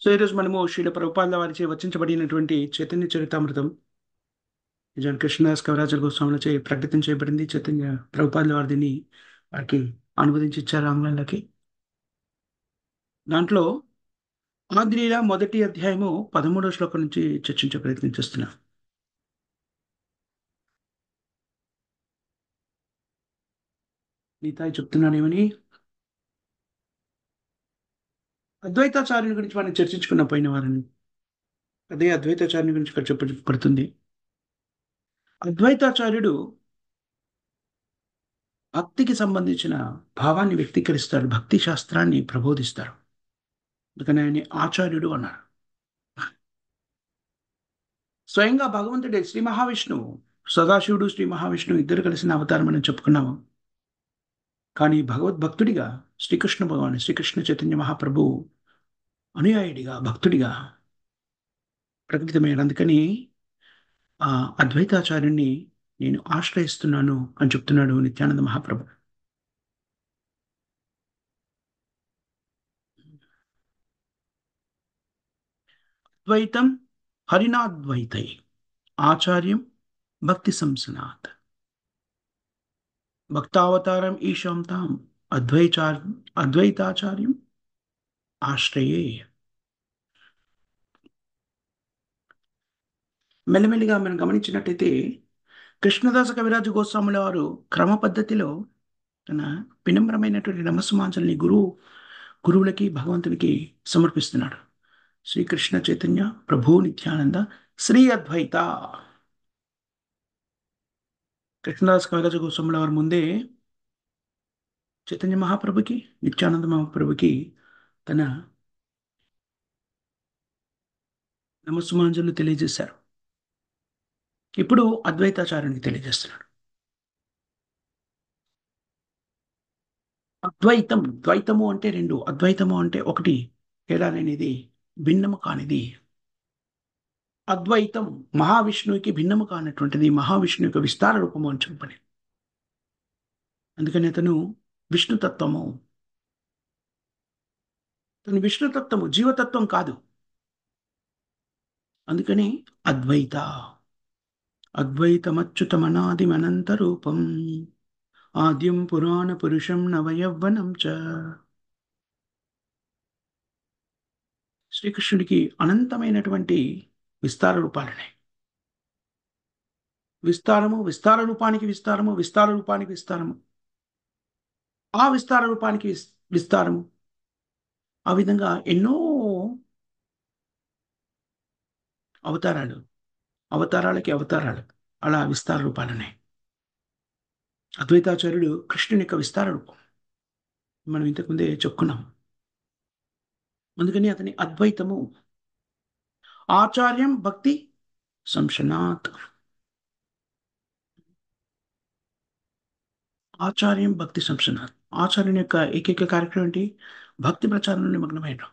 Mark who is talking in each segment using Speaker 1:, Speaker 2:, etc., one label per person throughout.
Speaker 1: So ఈరోజు మనము శ్రీల ప్రభుపాద వారిచే వచించబడినటువంటి చైతన్య చరితామృతం నిజానికి కృష్ణదాస్ కవిరాజుల గోస్వాములచే ప్రకటన చేయబడింది. చైతన్య ప్రభుపాదుల వారు దీన్ని వారికి అనువదించి ఇచ్చారు ఆంగ్లంలోకి. దాంట్లో ఆదిలీల మొదటి అధ్యాయము 13వ శ్లోకం నుంచి చర్చించే ప్రయత్నం చేస్తున్నాం. నీతాయి చెప్తున్నాను ఏమని, అద్వైతాచార్యుని గురించి మనం చర్చించుకున్న పోయిన వారిని, అదే అద్వైతాచార్యుని గురించి ఇక్కడ చెప్పబడుతుంది. అద్వైతాచార్యుడు భక్తికి సంబంధించిన భావాన్ని వ్యక్తీకరిస్తాడు, భక్తి శాస్త్రాన్ని ప్రబోధిస్తారు. అందుకని ఆయన ఆచార్యుడు అన్నారు. స్వయంగా భగవంతుడే శ్రీ మహావిష్ణువు, సదాశివుడు శ్రీ మహావిష్ణువు ఇద్దరు కలిసిన అవతారం అని చెప్పుకున్నాము. కానీ భగవద్భక్తుడిగా శ్రీకృష్ణ భగవాన్, శ్రీకృష్ణ చైతన్య మహాప్రభు అనుయాయుడిగా, భక్తుడిగా ప్రకటితమయ్యాడు. అందుకని ఆ అద్వైతాచార్యుణ్ణి నేను ఆశ్రయిస్తున్నాను అని చెప్తున్నాడు నిత్యానంద మహాప్రభు. ద్వైతం హరినాద్వైతై ఆచార్యం భక్తి సంసనాత్ భక్తావతారం ఈశాం తాం అద్వైతాచార్యం ఆశ్రయే. మెల్లమెల్లిగా మనం గమనించినట్టయితే కృష్ణదాస కవిరాజు గోస్వాముల వారు క్రమ పద్ధతిలో తన వినమ్రమైనటువంటి నమస్సుమాంజల్ని గురువులకి భగవంతునికి సమర్పిస్తున్నాడు. శ్రీకృష్ణ చైతన్య ప్రభు నిత్యానంద శ్రీ అద్వైత. కృష్ణదాస్ కవిరాజు గోస్వాముల వారి ముందే చైతన్య మహాప్రభుకి, నిత్యానంద మహాప్రభుకి తన నమస్సుమాంజలు తెలియజేశారు. ఇప్పుడు అద్వైతాచార్యునికి తెలియజేస్తున్నాడు. అద్వైతం, ద్వైతము అంటే రెండు, అద్వైతము అంటే ఒకటి, తేడా లేనిది, భిన్నము కానిది. అద్వైతం మహావిష్ణువుకి భిన్నము కానటువంటిది, మహావిష్ణువు యొక్క విస్తార రూపము అని చెప్పని. అందుకని అతను విష్ణుతత్వము, తను విష్ణుతత్వము, జీవతత్వం కాదు. అందుకని అద్వైత, అద్వైతమచ్యుతమనాదిమనంత రూపం, ఆద్యం పురాణ పురుషం నవయవ్వనం చ. శ్రీకృష్ణుడికి అనంతమైనటువంటి విస్తార రూపాలున్నాయి. విస్తారము, విస్తార రూపానికి విస్తారము, విస్తార రూపానికి విస్తారము, ఆ విస్తార రూపానికి విస్తారము, ఆ విధంగా ఎన్నో అవతారాలు, అవతారాలకి అవతారాలు, అలా విస్తార రూపాలున్నాయి. అద్వైతాచార్యుడు కృష్ణుని యొక్క విస్తార రూపం మనం ఇంతకుముందే చెప్పుకున్నాం. అందుకని అతని అద్వైతము ఆచార్యం భక్తి సంశనాత్. ఆచార్యం భక్తి సంశనాత్. ఆచార్యుని యొక్క ఏకైక కార్యక్రమం ఏంటి? భక్తి ప్రచారంలో నిమగ్నమైన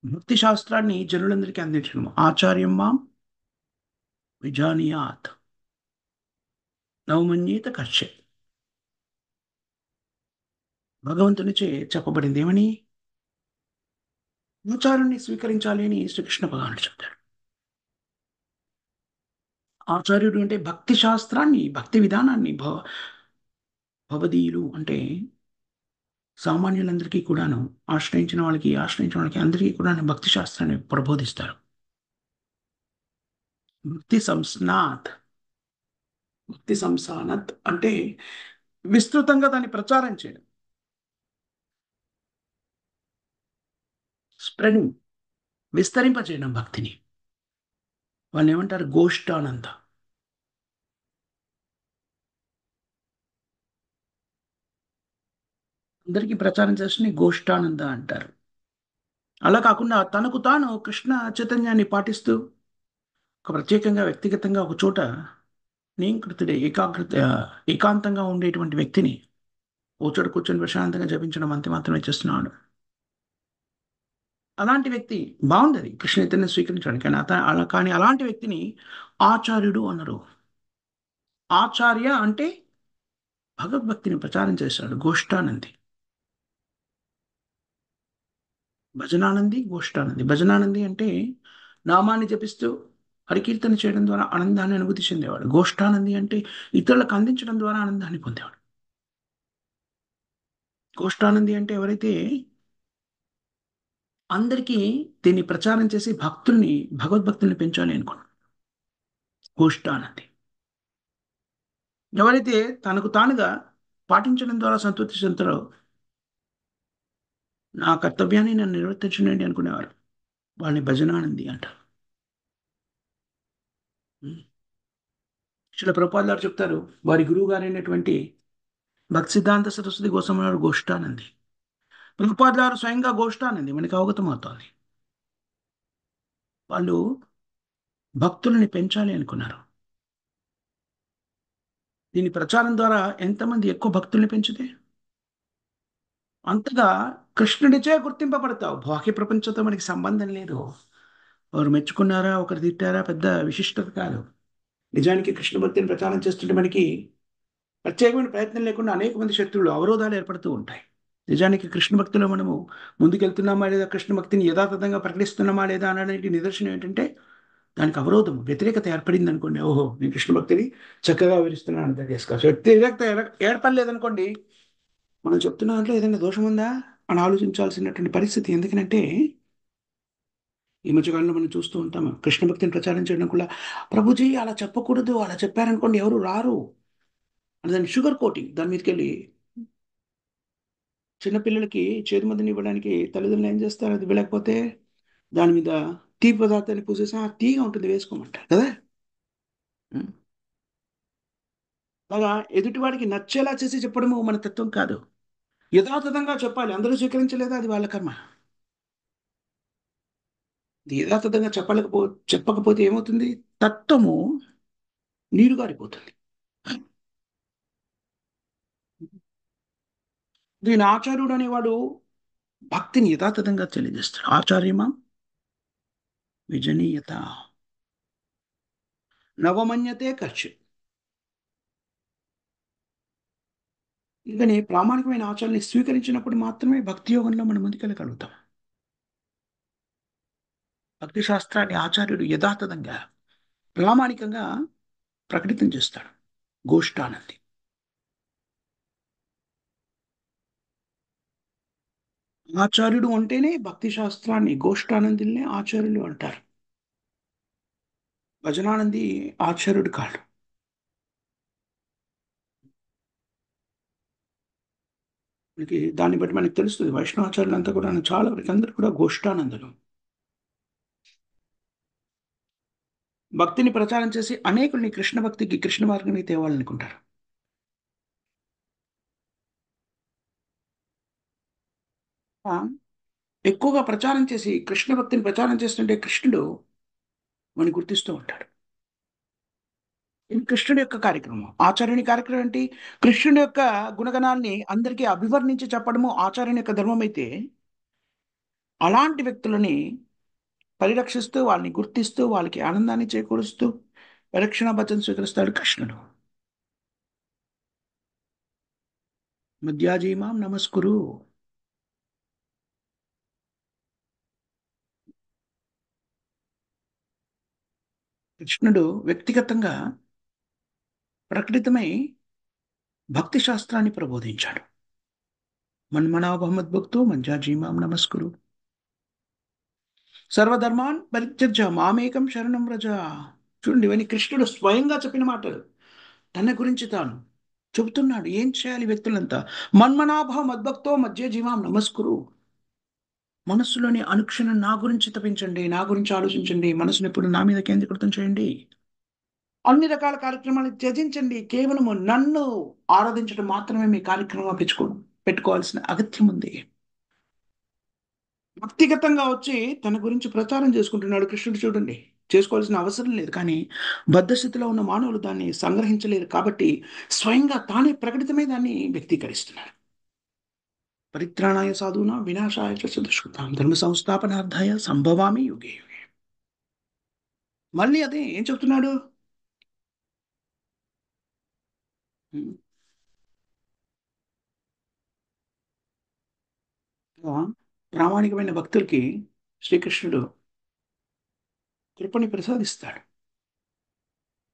Speaker 1: భక్తి శాస్త్రాన్ని జనులందరికీ అందించడం. ఆచార్యం మాం విజానీయాత్ నవమన్యేత కశ్చిత్. భగవంతునిచే చెప్పబడింది ఏమని? ఆచార్యుని స్వీకరించాలి అని శ్రీకృష్ణ భగవానుడు చెప్తాడు. ఆచార్యుడు అంటే భక్తి శాస్త్రాన్ని, భక్తి విధానాన్ని, భవదీయులు అంటే సామాన్యులందరికీ కూడాను, ఆశ్రయించిన వాళ్ళకి అందరికీ కూడా భక్తి శాస్త్రాన్ని ప్రబోధిస్తారు. భక్తి సంస్నాత్, భక్తి సంసానత్ అంటే విస్తృతంగా దాన్ని ప్రచారం చేయడం, స్ప్రెడింగ్, విస్తరింపచేయడం భక్తిని. వాళ్ళు ఏమంటారు? గోష్ఠానంద. అందరికీ ప్రచారం చేస్తున్న గోష్ఠానంద అంటారు. అలా కాకుండా తనకు తాను కృష్ణ చైతన్యాన్ని పాటిస్తూ ఒక ప్రత్యేకంగా వ్యక్తిగతంగా ఒక చోట నియంకృతుడే, ఏకాంతంగా ఉండేటువంటి వ్యక్తిని ఓ చోట కూర్చొని ప్రశాంతంగా జపించడం అంతే మాత్రమే చేస్తున్నాడు. అలాంటి వ్యక్తి బాగుండదు కృష్ణ చైతన్యం స్వీకరించడానికి. కానీ కానీ అలాంటి వ్యక్తిని ఆచార్యుడు అన్నారు. ఆచార్య అంటే భగవద్భక్తిని ప్రచారం చేశాడు, గోష్ఠానంది. భజనానంది, గోష్ఠానంది. భజనానంది అంటే నామాన్ని జపిస్తూ హరికీర్తన చేయడం ద్వారా ఆనందాన్ని అనుభూతి చెందేవాడు. గోష్ఠానంది అంటే ఇతరులకు అందించడం ద్వారా ఆనందాన్ని పొందేవాడు. గోష్ఠానంది అంటే ఎవరైతే అందరికీ దీన్ని ప్రచారం చేసి భక్తుల్ని, భగవద్భక్తుల్ని పెంచాలి అనుకున్నాడు. గోష్ఠానంది. ఎవరైతే తనకు తానుగా పాటించడం ద్వారా సంతృప్తి చెందుతారో, నా కర్తవ్యాన్ని నన్ను నిర్వర్తించండి అనుకునేవారు. వాళ్ళని భజనానంది అంటారు. శిల ప్రభుపాదులు గారు చెప్తారు, వారి గురువు గారైనటువంటి భక్తి సిద్ధాంత సరస్వతి గోస్వామి గారు గోష్ఠానంది. ప్రభుపాదులు గారు స్వయంగా గోష్ఠానంది మనకి అవగతం అవుతోంది. వాళ్ళు భక్తుల్ని పెంచాలి అనుకున్నారు. దీని ప్రచారం ద్వారా ఎంతమంది ఎక్కువ భక్తుల్ని పెంచితే అంతగా కృష్ణుడిచే గుర్తింపబడతావు. బాహ్య ప్రపంచంతో మనకి సంబంధం లేదు. ఒకరు మెచ్చుకున్నారా, ఒకరు తిట్టారా, పెద్ద విశిష్టత కాదు. నిజానికి కృష్ణ భక్తిని ప్రచారం చేస్తుంటే మనకి ప్రత్యేకమైన ప్రయత్నం లేకుండా అనేక మంది శత్రువులు, అవరోధాలు ఏర్పడుతూ ఉంటాయి. నిజానికి కృష్ణ భక్తిలో మనము ముందుకెళ్తున్నామా లేదా, కృష్ణ భక్తిని యథాతథంగా ప్రకటిస్తున్నామా లేదా అనడానికి నిదర్శనం ఏంటంటే దానికి అవరోధం, వ్యతిరేకత ఏర్పడింది అనుకోండి. ఓహో, నేను కృష్ణ భక్తిని చక్కగా వివరిస్తున్నాను అర్థం చేసుకోవచ్చు. వ్యతిరేకత ఏర్పడలేదనుకోండి, మనం చెప్తున్న దాంట్లో ఏదైనా దోషం ఉందా అని ఆలోచించాల్సినటువంటి పరిస్థితి. ఎందుకంటే ఈ మధ్యకాలంలో మనం చూస్తూ ఉంటాం, కృష్ణ భక్తిని ప్రచారం చేయడం కూడా ప్రభుజీ అలా చెప్పకూడదు, అలా చెప్పారనుకోండి ఎవరు రారు అని దాన్ని షుగర్ కోటింగ్ దాని మీదకి వెళ్ళి చిన్నపిల్లలకి చేదుమందుని ఇవ్వడానికి తల్లిదండ్రులు ఏం చేస్తారు, అది ఇవ్వలేకపోతే దాని మీద తీపి పదార్థాన్ని పూసేసి ఆ తీగా ఉంటుంది వేసుకోమంటారు కదా. ఉం. అలాగా ఎదుటివాడికి నచ్చేలా చేసి చెప్పడము మన తత్వం కాదు. యథాతథంగా చెప్పాలి. అందరూ స్వీకరించలేదా అది వాళ్ళ కర్మ. ఇది యథాతథంగా చెప్పకపోతే ఏమవుతుంది, తత్వము నీరుగారిపోతుంది. దీని ఆచార్యుడు అనేవాడు భక్తిని యథాతథంగా తెలియజేస్తాడు. ఆచార్యమా విజనీయత నవమన్యతే ఖర్చు. ఇంకని ప్రామాణికమైన ఆచరణని స్వీకరించినప్పుడు మాత్రమే భక్తి యోగంలో మనం ముందుకెళ్ళగలుగుతాం. భక్తి శాస్త్రాన్ని ఆచార్యుడు యథాతథంగా ప్రామాణికంగా ప్రకటితం చేస్తాడు. గోష్ఠానంది. ఆచార్యుడు అంటేనే భక్తి శాస్త్రాన్ని, గోష్ఠానందిని ఆచార్యులు అంటారు. భజనానంది ఆచార్యుడు కాడు. మనకి దాన్ని బట్టి మనకి తెలుస్తుంది వైష్ణవాచార్యులు అంతా కూడా చాలా వరకు అందరూ కూడా గోష్ఠానందులు. భక్తిని ప్రచారం చేసి అనేకుల్ని కృష్ణ భక్తికి, కృష్ణ మార్గానికి తేవాలనుకుంటారు. ఆ, ఎక్కువగా ప్రచారం చేసి కృష్ణ భక్తిని ప్రచారం చేస్తుంటే కృష్ణుడు మనం గుర్తిస్తూ ఉంటాడు. ఇది కృష్ణుడి యొక్క కార్యక్రమం. ఆచార్యుని కార్యక్రమం ఏంటి? కృష్ణుడి యొక్క గుణగణాన్ని అందరికీ అభివర్ణించి చెప్పడము ఆచార్యుని యొక్క ధర్మం అయితే, అలాంటి వ్యక్తులని పరిరక్షిస్తూ, వాళ్ళని గుర్తిస్తూ, వాళ్ళకి ఆనందాన్ని చేకూరుస్తూ రక్షణ భజన స్వీకరిస్తాడు కృష్ణుడు. మధ్యాజీమాం నమస్కురు. కృష్ణుడు వ్యక్తిగతంగా ప్రకటితమై భక్తి శాస్త్రాన్ని ప్రబోధించాడు. మన్మనాభమద్భక్తో మంజాజీమాం నమస్కురు. సర్వధర్మాన్ పరిత్యజ్య మామేకం శరణం వ్రజ. చూడండి, ఇవన్నీ కృష్ణుడు స్వయంగా చెప్పిన మాటలు. తన గురించి తాను చెబుతున్నాడు. ఏం చేయాలి వ్యక్తులంతా? మన్మనాభ మద్భక్తో మధ్య జీవాం నమస్కురు. మనస్సులోని అనుక్షణం నా గురించి తపించండి, నా గురించి ఆలోచించండి, మనసుని ఎప్పుడు నా మీద కేంద్రీకృతం చేయండి. అన్ని రకాల కార్యక్రమాలను త్యజించండి, కేవలము నన్ను ఆరాధించడం మాత్రమే మీ కార్యక్రమం పెట్టుకోవాల్సిన అగత్యం ఉంది. వ్యక్తిగతంగా వచ్చి తన గురించి ప్రచారం చేసుకుంటున్నాడు కృష్ణుడు. చూడండి, చేసుకోవాల్సిన అవసరం లేదు. కానీ బద్ధస్థితిలో ఉన్న మానవులు దాన్ని సంగ్రహించలేరు కాబట్టి స్వయంగా తానే ప్రకటితమే దాన్ని వ్యక్తీకరిస్తున్నారు. పరిత్రాణాయ సాధూనా వినాశాయ చ దుష్కృతాం ధర్మ సంస్థాపనార్థాయ సంభవామి యుగే యుగే. మళ్ళీ అదే ఏం చెప్తున్నాడు? ప్రామాణికమైన భక్తులకి శ్రీకృష్ణుడు కృపని ప్రసాదిస్తాడు.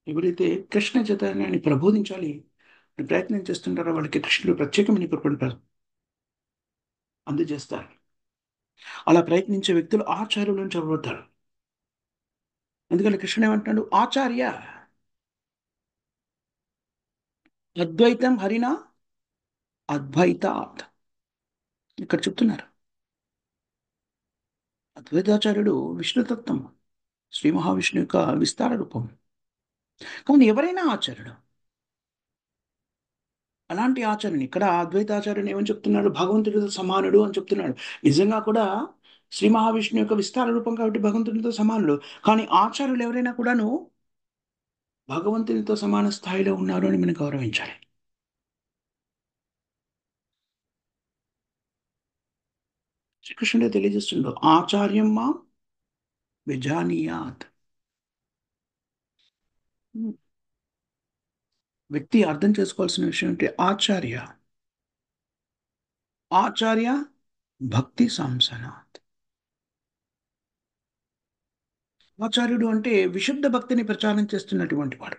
Speaker 1: ఎవరైతే కృష్ణ చైతన్యాన్ని ప్రబోధించాలి అని ప్రయత్నం చేస్తుంటారో వాళ్ళకి కృష్ణుడు ప్రత్యేకమైన కృపను అందజేస్తారు. అలా ప్రయత్నించే వ్యక్తులు ఆచార్యులు అని చెప్పబడతారు. ఎందుకంటే కృష్ణుడు ఏమంటున్నాడు, ఆచార్య అద్వైతం హరినా అద్వైతాత్. ఇక్కడ చెప్తున్నారు అద్వైతాచార్యుడు విష్ణుతత్వం, శ్రీ మహావిష్ణువు యొక్క విస్తార రూపం. కానీ ఎవరైనా ఆచార్యుడు. అలాంటి ఆచార్యుని ఇక్కడ అద్వైతాచార్యుని ఏమని చెప్తున్నాడు, భగవంతుడితో సమానుడు అని చెప్తున్నాడు. నిజంగా కూడా శ్రీ మహావిష్ణువు యొక్క విస్తార రూపం కాబట్టి భగవంతునితో సమానుడు. కానీ ఆచార్యులు ఎవరైనా కూడాను భగవంతునితో సమాన స్థాయిలో ఉన్నారు అని మనం గౌరవించాలి. శ్రీకృష్ణుడే తెలియజేస్తుండో ఆచార్యం మా విజానీయాత్. వ్యక్తి అర్థం చేసుకోవాల్సిన విషయం అంటే ఆచార్య, ఆచార్య భక్తి సంసనాత్. ఆచార్యుడు అంటే విశుద్ధ భక్తిని ప్రచారం చేస్తున్నటువంటి వాడు.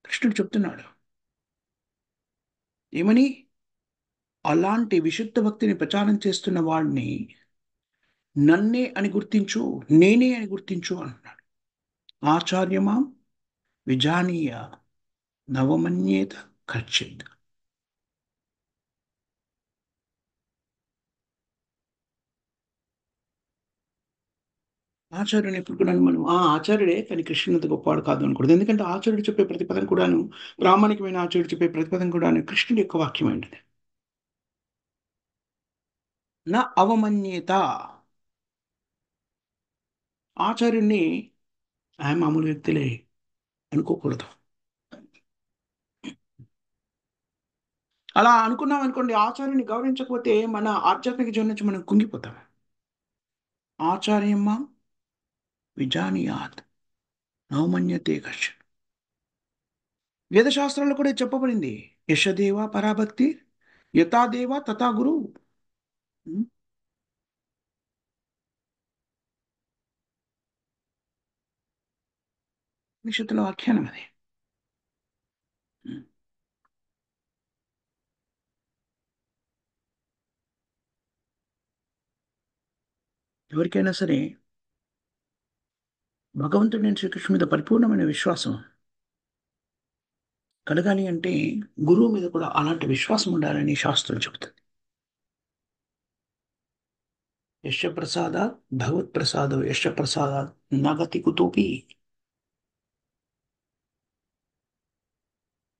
Speaker 1: కృష్ణుడు చెప్తున్నాడు ఏమని, అలాంటి విశుద్ధ భక్తిని ప్రచారం చేస్తున్న వాడిని నన్నే అని గుర్తించు, నేనే అని గుర్తించు అంటున్నాడు. ఆచార్యమాం విజానీయ నవమన్యేత కచ్చిత్. ఆచార్యుని ఎప్పుడు కూడా మనం ఆచార్యుడే కానీ కృష్ణునంత గొప్పవాడు కాదు అనకూడదు. ఎందుకంటే ఆచార్యుడు చెప్పే ప్రతిపదం కూడాను, ప్రామాణికమైన ఆచార్యుడు చెప్పే ప్రతిపదం కూడాను కృష్ణుడి యొక్క వాక్యం ఏంటిది. నా అవమన్యేత. ఆచార్యుణ్ణి ఆయన మామూలు వ్యక్తులే అనుకోకూడదు. అలా అనుకున్నాం అనుకోండి, ఆచార్యుని గౌరవించకపోతే మన ఆధ్యాత్మిక జీవనం నుంచి మనం కుంగిపోతాం. ఆచార్యమ్మ విజానీయాత్ నవమన్యతే కశ్చిత్. వేదశాస్త్రాల్లో కూడా ఇది చెప్పబడింది. యశదేవ పరాభక్తి యథాదేవ తథా గురు. ఉం? ఉపనిషత్తుల వ్యాఖ్యానం అది. ఉం. ఎవరికైనా సరే భగవంతుడి శ్రీకృష్ణుడి మీద పరిపూర్ణమైన విశ్వాసం కలగాలి అంటే గురువు మీద కూడా అలాంటి విశ్వాసం ఉండాలని శాస్త్రం చెబుతుంది. యశ ప్రసాదాత్ భగవత్ ప్రసాద యశ ప్రసాదాత్ నగతి కుతోపి.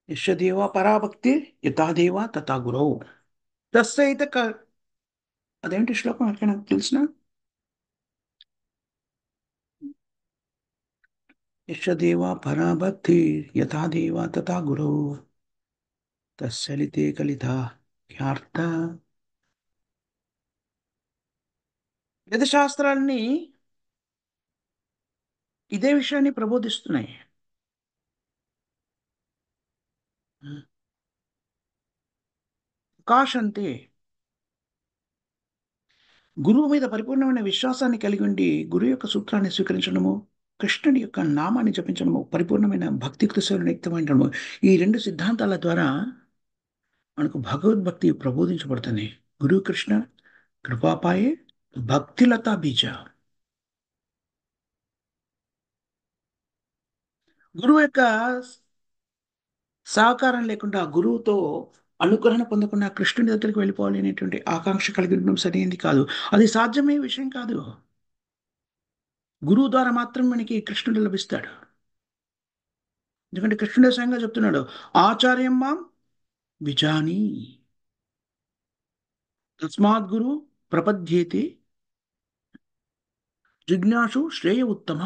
Speaker 1: యశదేవ పరాభక్తి యథాదేవ తథా గురౌ. తస్సైత అదేంటి శ్లోకం ఎక్కడ నాకు తెలిసిన. యశదేవ పరాభక్తి యథాదేవ తథా గురౌ తస్సలితే కలిత ఖ్యార్థ. వేదశాస్త్రాల్ని ఇదే విషయాన్ని ప్రబోధిస్తున్నాయి. కాష్ అంతే. గురువు మీద పరిపూర్ణమైన విశ్వాసాన్ని కలిగి ఉండి గురువు యొక్క సూత్రాన్ని స్వీకరించడము, కృష్ణుడి యొక్క నామాన్ని జపించడము, పరిపూర్ణమైన భక్తియుక్త సేవను వ్యక్తమైనడము, ఈ రెండు సిద్ధాంతాల ద్వారా మనకు భగవద్భక్తి ప్రబోధించబడుతుంది. గురు కృష్ణ కృపాపాయే భక్తిలతా బీజ. గురువు యొక్క సహకారం లేకుండా, గురువుతో అనుగ్రహణ పొందకుండా కృష్ణుడి దగ్గరికి వెళ్ళిపోవాలి అనేటువంటి ఆకాంక్ష కలిగి ఉండడం సరైనది కాదు. అది సాధ్యమయ్యే విషయం కాదు. గురువు ద్వారా మాత్రం మనకి కృష్ణుడు లభిస్తాడు. ఎందుకంటే కృష్ణుడే స్వయంగా చెప్తున్నాడు, ఆచార్యం మాం విజాని తస్మాత్ గురు ప్రపద్యేతి జిజ్ఞాసు శ్రేయ ఉత్తమ.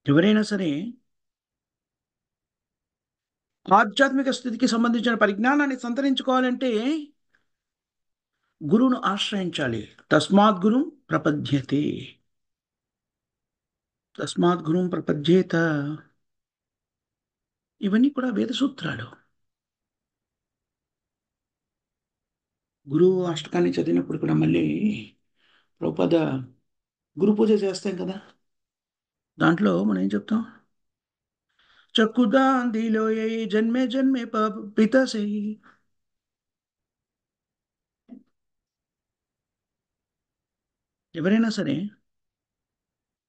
Speaker 1: ఎవరైనా సరే ఆధ్యాత్మిక స్థితికి సంబంధించిన పరిజ్ఞానాన్ని సంతరించుకోవాలంటే గురువును ఆశ్రయించాలి. తస్మాత్ గురుం ప్రపద్యతే. తస్మాత్ గురుం ప్రపద్యేత. ఇవన్నీ కూడా వేద సూత్రాలు. గురువు అష్టకాన్ని చదివినప్పుడు కూడా మళ్ళీ ప్రభుపాద గురు పూజ చేస్తాం కదా. దాంట్లో మనం ఏం చెప్తాం? చక్కుదాన్ దిలో ఏ జన్మే జన్మే పిత సే. ఎవరైనా సరే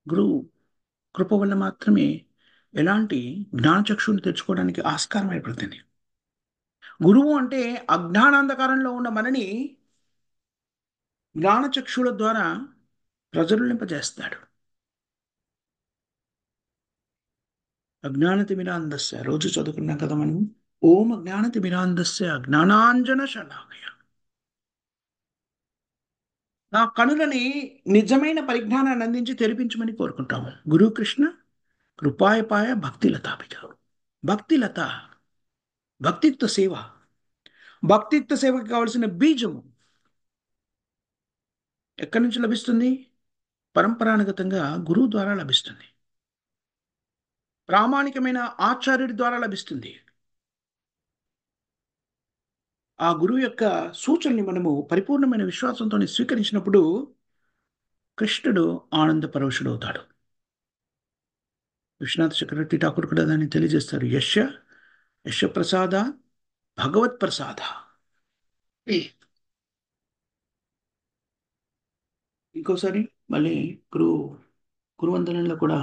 Speaker 1: గురువు కృప వల్ల మాత్రమే ఎలాంటి జ్ఞానచక్షుని తెచ్చుకోవడానికి ఆస్కారం ఏర్పడుతుంది. గురువు అంటే అజ్ఞానాంధకారంలో ఉన్న మనని జ్ఞానచక్షుల ద్వారా ప్రజ్వలింపజేస్తాడు. అజ్ఞానతిమిరాంధస్య రోజు చదువుకున్నాం కదా మనం. ఓం అజ్ఞానతిమిరాంధస్య జ్ఞానాంజన శలాకయ. నా కనులని నిజమైన పరిజ్ఞానాన్ని అందించి తెరిపించమని కోరుకుంటాము. గురు కృష్ణ కృపాయపాయ భక్తిలతాపిత. భక్తిలత, భక్తియుక్త సేవ. భక్తియుక్త సేవకి కావలసిన బీజము ఎక్కడి నుంచి లభిస్తుంది? పరంపరానుగతంగా గురువు ద్వారా లభిస్తుంది. ప్రామాణికమైన ఆచార్యుడి ద్వారా లభిస్తుంది. ఆ గురువు యొక్క సూచనని మనము పరిపూర్ణమైన విశ్వాసంతో స్వీకరించినప్పుడు కృష్ణుడు ఆనంద పరవశుడవుతాడు. విశ్వనాథ చక్రవర్తి ఠాకూర్ కూడా దాన్ని తెలియజేస్తారు. యశ యశ ప్రసాద భగవత్ ప్రసాద. ఇంకోసారి మళ్ళీ గురు గురువందనంలో కూడా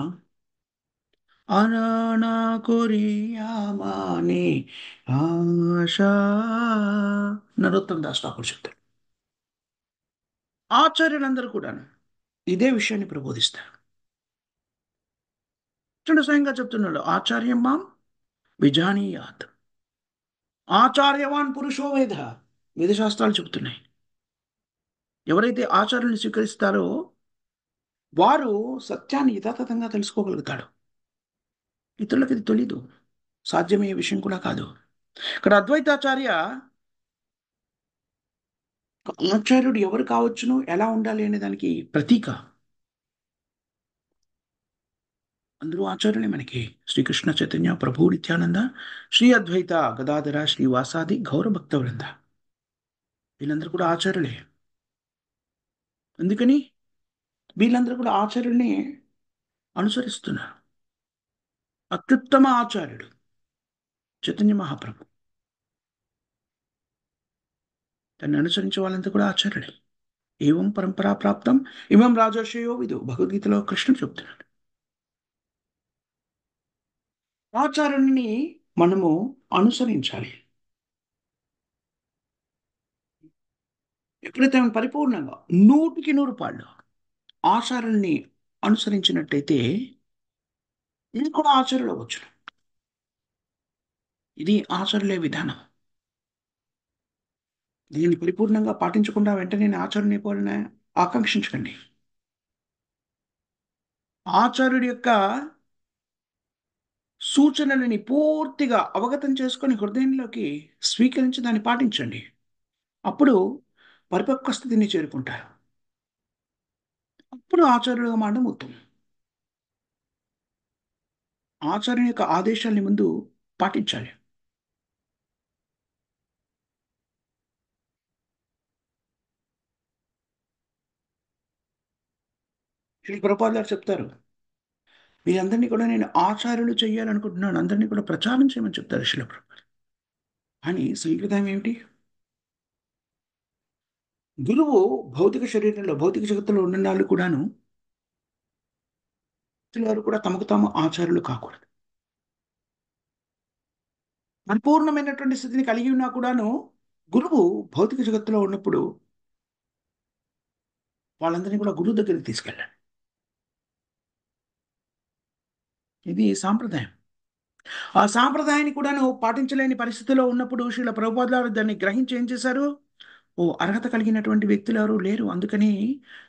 Speaker 1: అనానా కొరియామాని ఆశా నరోత్తమ దాస్ ఠాకూర్ చెప్తారు. ఆచార్యులందరూ కూడా ఇదే విషయాన్ని ప్రబోధిస్తారు. చూడు స్వయంగా చెప్తున్నాడు, ఆచార్యం మాం విజానీయాత్. ఆచార్యవాన్ పురుషో వేద. వేదశాస్త్రాలు చెబుతున్నాయి. ఎవరైతే ఆచార్యుని స్వీకరిస్తారో వారు సత్యాన్ని యథాతథంగా తెలుసుకోగలుగుతాడు. ఇతరులకు ఇది తెలీదు, సాధ్యమయ్యే విషయం కూడా కాదు. ఇక్కడ అద్వైతాచార్య ఆచార్యుడు ఎవరు కావచ్చును, ఎలా ఉండాలి అనే దానికి ప్రతీక. అందరూ ఆచార్యులే మనకి. శ్రీకృష్ణ చైతన్య ప్రభు నిత్యానంద, శ్రీ అద్వైత గదాధర శ్రీవాసాది గౌరభక్త వృంద, వీళ్ళందరూ కూడా ఆచార్యులే. అందుకని వీళ్ళందరూ కూడా ఆచార్యుల్ని అనుసరిస్తున్నారు. అత్యుత్తమ ఆచార్యుడు చైతన్య మహాప్రభు. దాన్ని అనుసరించే వాళ్ళంతా కూడా ఆచార్యులే. ఏవం పరంపరా ప్రాప్తం ఇమం రాజర్షయో విదు. భగవద్గీతలో కృష్ణుడు చెప్తున్నాడు. ఆచార్యుని మనము అనుసరించాలి. ఎప్పుడైతే మనం పరిపూర్ణంగా 100కి 100 పాళ్ళు ఆచారాన్ని అనుసరించినట్టయితే ఇది కూడా ఆచార్యులు అవ్వచ్చు. ఇది ఆచార్యులే విధానం. దీన్ని పరిపూర్ణంగా పాటించకుండా వెంటనే నేను ఆచార్యుని అయిపోవాలని ఆకాంక్షించకండి. ఆచార్యుడి యొక్క సూచనలని పూర్తిగా అవగతం చేసుకొని హృదయంలోకి స్వీకరించి దాన్ని పాటించండి. అప్పుడు పరిపక్వ స్థితిని చేరుకుంటారు. అప్పుడు ఆచార్యులుగా మారడం ఉత్తమం. ఆచార్యుని యొక్క ఆదేశాల్ని ముందు పాటించాలి. శ్రీ ప్రభుపాదులు గారు చెప్తారు, మీరందరినీ కూడా నేను ఆచార్యులు చేయాలనుకుంటున్నాను, అందరినీ కూడా ప్రచారం చేయమని చెప్తారు శ్రీల ప్రభుపాదులు. కానీ సంప్రదాయం ఏమిటి? గురువు భౌతిక శరీరంలో భౌతిక జగత్తులో ఉన్న వాళ్ళు కూడాను వారు కూడా తమకు తాము ఆచార్యులు కాకూడదు. పరిపూర్ణమైనటువంటి స్థితిని కలిగి ఉన్నా కూడాను గురువు భౌతిక జగత్తులో ఉన్నప్పుడు వాళ్ళందరినీ కూడా గురువు దగ్గరికి తీసుకెళ్ళాలి. ఇది సాంప్రదాయం. ఆ సాంప్రదాయాన్ని కూడాను పాటించలేని పరిస్థితిలో ఉన్నప్పుడు శ్రీల ప్రభుపాదులు వారు దాన్ని గ్రహించి ఏం చేశారు? ఓ అర్హత కలిగినటువంటి వ్యక్తులు ఎవరు లేరు, అందుకని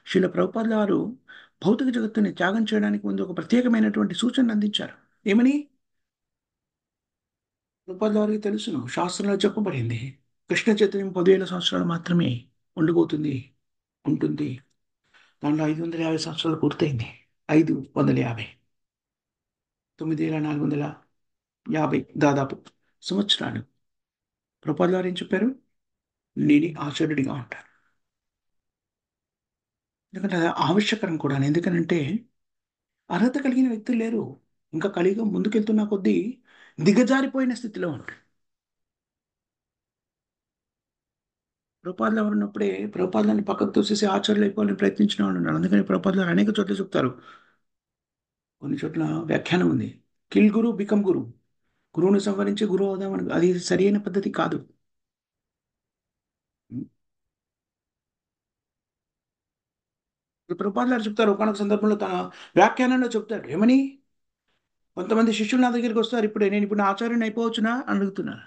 Speaker 1: శ్రీల ప్రభుపాదుల వారు భౌతిక జగత్తుని త్యాగం చేయడానికి ముందు ఒక ప్రత్యేకమైనటువంటి సూచనలు అందించారు. ఏమని? ప్రభుపాదుల వారికి తెలుసును, శాస్త్రంలో చెప్పబడింది, కృష్ణ చైతన్యం 10,000 సంవత్సరాలు మాత్రమే ఉండిపోతుంది, ఉంటుంది. దాంట్లో 550 సంవత్సరాలు పూర్తయింది. 550, 9,450 దాదాపు సంవత్సరాలు. ప్రభుపాదుల వారు ఏం చెప్పారు? లేని ఆచార్యుడిగా ఉంటారు. ఎందుకంటే అది ఆవశ్యకరం కూడా. ఎందుకనంటే అర్హత కలిగిన వ్యక్తులు లేరు. ఇంకా కలియుగం ముందుకెళ్తున్న కొద్దీ దిగజారిపోయిన స్థితిలో ఉంటారు. ప్రభుపాదులు ఎవరున్నప్పుడే ప్రభుపాదులని పక్కకు తోసేసి ఆచార్యులు అయిపోవాలని ప్రయత్నించిన వాళ్ళు ఉన్నారు. అందుకని ప్రభుపాదులు అనేక చోట్ల చెప్తారు. కొన్ని చోట్ల వ్యాఖ్యానం ఉంది. కిల్ గురు బికమ్ గురు. గురువుని సంహరించి గురువు అవుదామని, అది సరి అయిన పద్ధతి కాదు. ప్రభుపాదులు గారు చెప్తారు ఒకానొక సందర్భంలో తన వ్యాఖ్యానంలో చెప్తారు ఏమని, కొంతమంది శిష్యులు నా దగ్గరికి వస్తారు, ఇప్పుడే నేను ఇప్పుడు నా ఆచార్యుని అయిపోవచ్చునా అని అడుగుతున్నారు.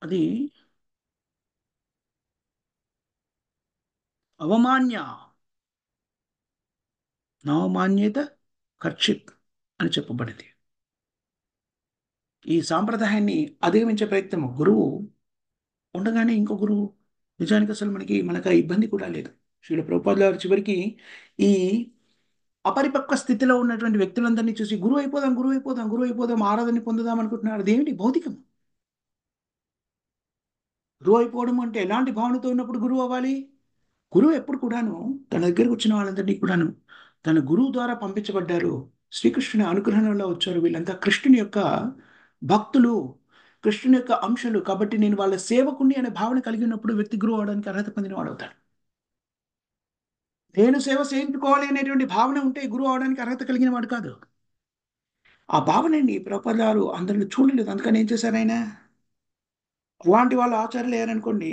Speaker 1: అది అవమాన్య నవమాన్యత కర్షిక్ అని చెప్పబడింది. ఈ సాంప్రదాయాన్ని అధిగమించే ప్రయత్నం గురువు ఉండగానే ఇంకో గురువు, నిజానికి అసలు మనకు ఆ ఇబ్బంది కూడా లేదు. శ్రీల ప్రభుపాదుల వారు చివరికి ఈ అపరిపక్వ స్థితిలో ఉన్నటువంటి వ్యక్తులందరినీ చూసి గురువు అయిపోదాం, గురువు అయిపోదాం, గురువు అయిపోదాం, ఆరాధన పొందుదాం అనుకుంటున్నారు. అదేమిటి భౌతికం. గురువు అయిపోవడం అంటే ఎలాంటి భావనతో ఉన్నప్పుడు గురువు అవ్వాలి? గురువు ఎప్పుడు కూడాను తన దగ్గరకు వచ్చిన వాళ్ళందరినీ కూడాను తన గురువు ద్వారా పంపించబడ్డారు. శ్రీకృష్ణుని అనుగ్రహంలో వచ్చారు. వీళ్ళంతా కృష్ణుని యొక్క భక్తులు, కృష్ణుని యొక్క అంశాలు. కాబట్టి నేను వాళ్ళ సేవకుని అనే భావన కలిగి ఉన్నప్పుడు వ్యక్తి గురువు అవడానికి అర్హత పొందిన వాడు అవుతాడు. నేను సేవ చేయించుకోవాలి అనేటువంటి భావన ఉంటే గురువు అవడానికి అర్హత కలిగిన వాడు కాదు. ఆ భావనండి ప్రభుపాదుల గారు అందరిని చూడలేదు. అందుకని ఏం చేశారు ఆయన? అలాంటి వాళ్ళు ఆచార్యులు అయ్యారనుకోండి,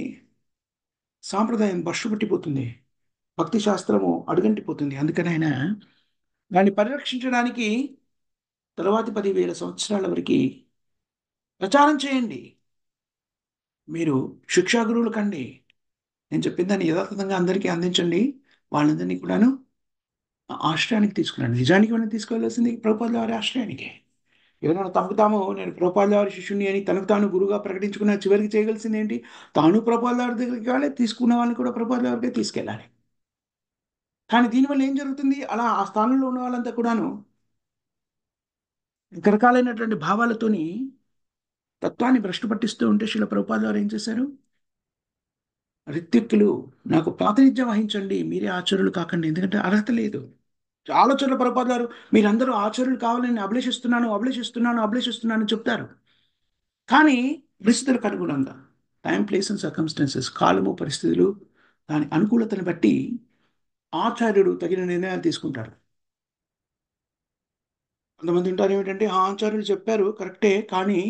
Speaker 1: సాంప్రదాయం బస్సు పట్టిపోతుంది, భక్తి శాస్త్రము అడుగంటిపోతుంది. అందుకని ఆయన దాన్ని పరిరక్షించడానికి తరువాతి 10,000 సంవత్సరాల వరకు ప్రచారం చేయండి. మీరు శిక్షా గురువులు కండి. నేను చెప్పిన దాన్ని యథాతథంగా అందరికీ అందించండి. వాళ్ళందరినీ కూడాను ఆ ఆశ్రయానికి తీసుకురండి. నిజానికి మనం తీసుకెళ్లాల్సింది ప్రభుపాదుల వారి ఆశ్రయానికి. ఎవరైనా తమకు తాము నేను ప్రభుపాదుల వారి శిష్యుని అని తనకు తాను గురువుగా ప్రకటించుకున్న చివరికి చేయగలిసింది ఏంటి? తాను ప్రభుపాదుల వారి దగ్గరికి వెళ్ళాలి, తీసుకున్న వాళ్ళని కూడా ప్రభుపాదుల వారికే తీసుకెళ్ళాలి. కానీ దీనివల్ల ఏం జరుగుతుంది? అలా ఆ స్థానంలో ఉన్న వాళ్ళంతా కూడాను రకరకాలైనటువంటి భావాలతోని తత్వాన్ని భ్రష్టు పట్టిస్తూ ఉంటే శీల ప్రభుపాద వారు ఏం చేశారు? రిత్విక్కులు నాకు ప్రాతినిధ్యం వహించండి, మీరే ఆచార్యులు కాకండి, ఎందుకంటే అర్హత లేదు. చాలా చోట్ల ప్రభుపాద వారు మీరందరూ ఆచార్యులు కావాలని అభిలషిస్తున్నాను, అభిలషిస్తున్నాను, అభిలషిస్తున్నాను అని చెప్తారు. కానీ పరిస్థితులకు అనుగుణంగా టైం, ప్లేస్ అండ్ సర్కమ్స్టాన్సెస్, కాలము, పరిస్థితులు, దాని అనుకూలతను బట్టి ఆచార్యుడు తగిన నిర్ణయాలు తీసుకుంటారు. కొంతమంది ఉంటారు ఏమిటంటే ఆ ఆచార్యులు చెప్పారు కరెక్టే, కానీ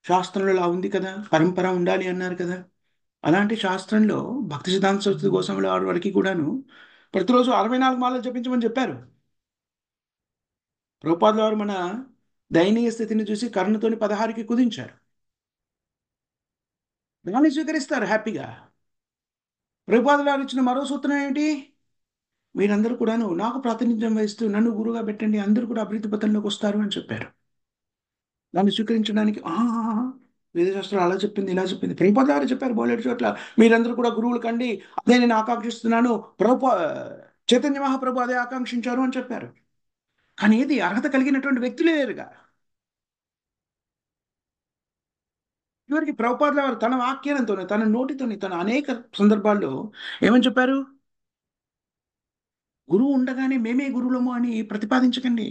Speaker 1: శాస్త్రంలో ఇలా ఉంది కదా, పరంపర ఉండాలి అన్నారు కదా. అలాంటి శాస్త్రంలో భక్తి సిద్ధాంత సరస్వతి గోస్వామి వారి వరకు కూడాను ప్రతిరోజు 64 మాలలు జపించమని చెప్పారు. ప్రభుపాదుల వారు మన దయనీయ స్థితిని చూసి కరుణతోని 16కి కుదించారు. దాన్ని స్వీకరిస్తారు హ్యాపీగా. ప్రభుపాదుల వారు ఇచ్చిన మరో సూత్రం ఏమిటి? మీరందరూ కూడాను నాకు ప్రాతినిధ్యం వహిస్తూ నన్ను గురువుగా పెట్టండి, అందరూ కూడా అభివృద్ధి పథంలోకి వస్తారు అని చెప్పారు. దాన్ని స్వీకరించడానికి వేదశాస్త్రం అలా చెప్పింది, ఇలా చెప్పింది. ప్రభుపాద గారు చెప్పారు బోలెడు చోట్ల మీరందరూ కూడా గురువులు కండి, అదే నేను ఆకాంక్షిస్తున్నాను. ప్రభు చైతన్య మహాప్రభు అదే ఆకాంక్షించారు అని చెప్పారు. కానీ ఏది అర్హత కలిగినటువంటి వ్యక్తులే లేరుగా. చివరికి ప్రభుపాదుల వారు తన వాక్యాలతోనే, తన నోటితోని, తన అనేక సందర్భాల్లో ఏమని చెప్పారు? గురువు ఉండగానే మేమే గురువులము అని ప్రతిపాదించకండి.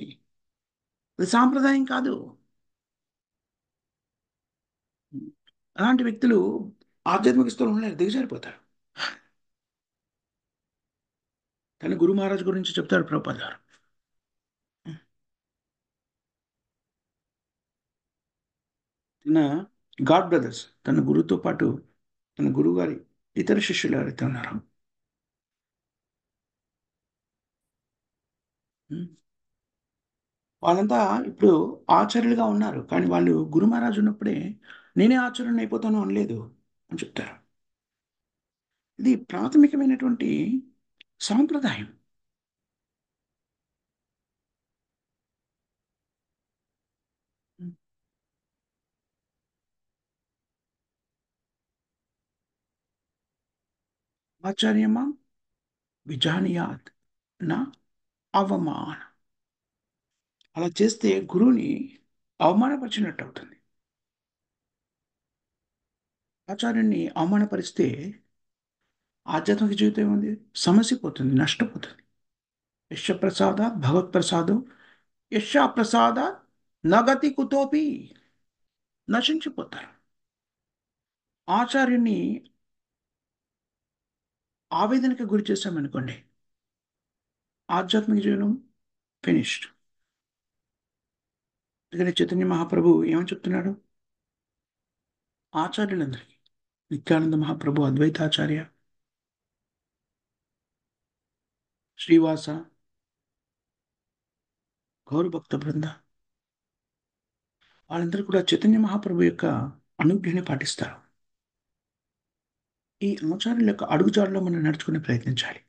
Speaker 1: అది సాంప్రదాయం కాదు. అలాంటి వ్యక్తులు ఆధ్యాత్మిక స్థలంలో దిగజారిపోతారు. కానీ గురు మహారాజ్ గురించి చెప్తాడు ప్రభుపాద గారు. తన గాడ్ బ్రదర్స్, తన గురువుతో పాటు తన గురువు గారి ఇతర శిష్యులు ఎవరైతే ఉన్నారో ఉమ్, వాళ్ళంతా ఇప్పుడు ఆచార్యులుగా ఉన్నారు. కానీ వాళ్ళు గురు మహారాజు ఉన్నప్పుడే నేనే ఆచార్యుని అయిపోతాను అనలేదు అని చెప్తారు. ఇది ప్రాథమికమైనటువంటి సాంప్రదాయం. ఉమ్, ఆచార్యమా విజానీయాత్ నా అవమాన. అలా చేస్తే గురువుని అవమానపరిచినట్టు అవుతుంది. ఆచార్యుని అవమానపరిస్తే ఆధ్యాత్మిక జీవితం ఏముంది? సమసిపోతుంది, నష్టపోతుంది. యశ ప్రసాదాత్ భగవత్ ప్రసాదం, యశ ప్రసాదాత్ నగతి కుతోపి, నశించిపోతారు. ఆచార్యుని ఆవేదనకు గురి చేశామనుకోండి, ఆధ్యాత్మిక జీవనం ఫినిష్డ్. అందుకని చైతన్య మహాప్రభు ఏమని చెప్తున్నాడు ఆచార్యులందరికీ? నిత్యానంద మహాప్రభు, అద్వైతాచార్య, శ్రీవాస, గౌరభక్త బృంద, వాళ్ళందరూ కూడా చైతన్య మహాప్రభు యొక్క అనుజ్ఞని పాటిస్తారు. ఈ ఆచార్యుల యొక్క అడుగుజాడలో మనం నడుచుకునే ప్రయత్నించాలి.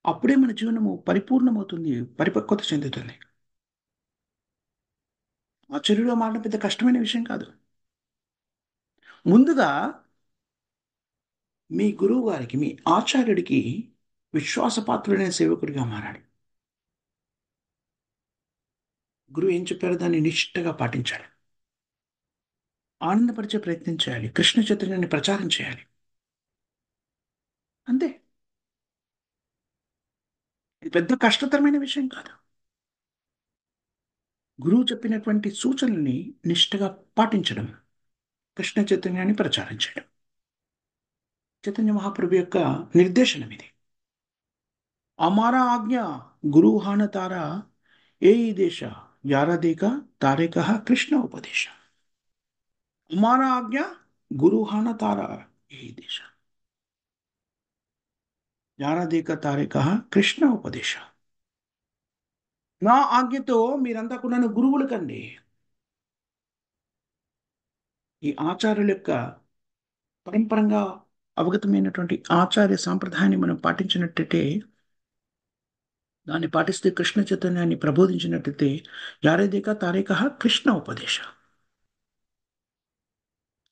Speaker 1: అప్పుడే మన జీవనము పరిపూర్ణమవుతుంది, పరిపక్వత చెందుతుంది. ఆచార్యుడిగా మారడం పెద్ద కష్టమైన విషయం కాదు. ముందుగా మీ గురువు గారికి, మీ ఆచార్యుడికి విశ్వాసపాత్రుడైన సేవకుడిగా మారాలి. గురువు ఏం చెప్పారో దాన్ని నిష్ఠగా పాటించాలి. ఆనందపరిచే ప్రయత్నం చేయాలి. కృష్ణ చైతన్యాన్ని ప్రచారం చేయాలి. అంతే. ఇది పెద్ద కష్టతరమైన విషయం కాదు. గురువు చెప్పినటువంటి సూచనల్ని నిష్ఠగా పాటించడం, కృష్ణ చైతన్యాన్ని ప్రచారం చేయడం, చైతన్య మహాప్రభు యొక్క నిర్దేశనం ఇది. అమారా ఆజ్ఞ గురు హాన తారా, ఏ ఈ దేశ యారాదేక తారేక కృష్ణ ఉపదేశ. అమారా ఆజ్ఞ గురు హాన తారా, ఏ ఈ దేశ యారాదేక తారేక కృష్ణ ఉపదేశ. నా ఆజ్ఞతో మీరంతా కూడా గురువులు కండి. ఈ ఆచార్యుల యొక్క పరంపరంగా అవగతమైనటువంటి ఆచార్య సాంప్రదాయాన్ని మనం పాటించినట్టయితే, దాన్ని పాటిస్తే కృష్ణ చైతన్యాన్ని ప్రబోధించినట్టయితే, యారేదేక తారేక కృష్ణ ఉపదేశ.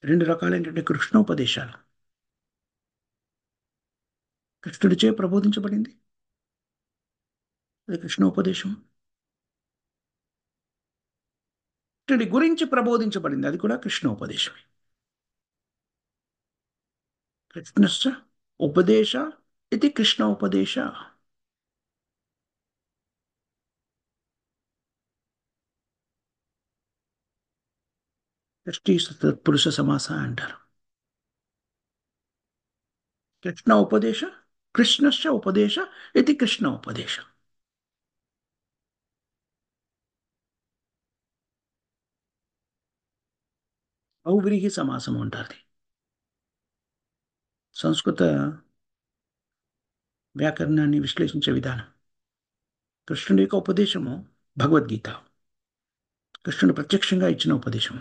Speaker 1: రెండు రకాలైనటువంటి కృష్ణోపదేశాలు కృష్ణుడిచే ప్రబోధించబడింది, అది కృష్ణోపదేశం. కృష్ణుడి గురించి ప్రబోధించబడింది, అది కూడా కృష్ణోపదేశమే. కృష్ణశ్చ ఉపదేశ ఇది కృష్ణ ఉపదేశ. షష్ఠీ పురుష సమాస అంటారు. కృష్ణ ఉపదేశ, కృష్ణశ్చ ఉపదేశ ఇది కృష్ణ ఉపదేశ. బహువ్రీహి సమాసం అంటారు. సంస్కృత వ్యాకరణాన్ని విశ్లేషించే విధానం. కృష్ణుడి యొక్క ఉపదేశము భగవద్గీత, కృష్ణుడు ప్రత్యక్షంగా ఇచ్చిన ఉపదేశం.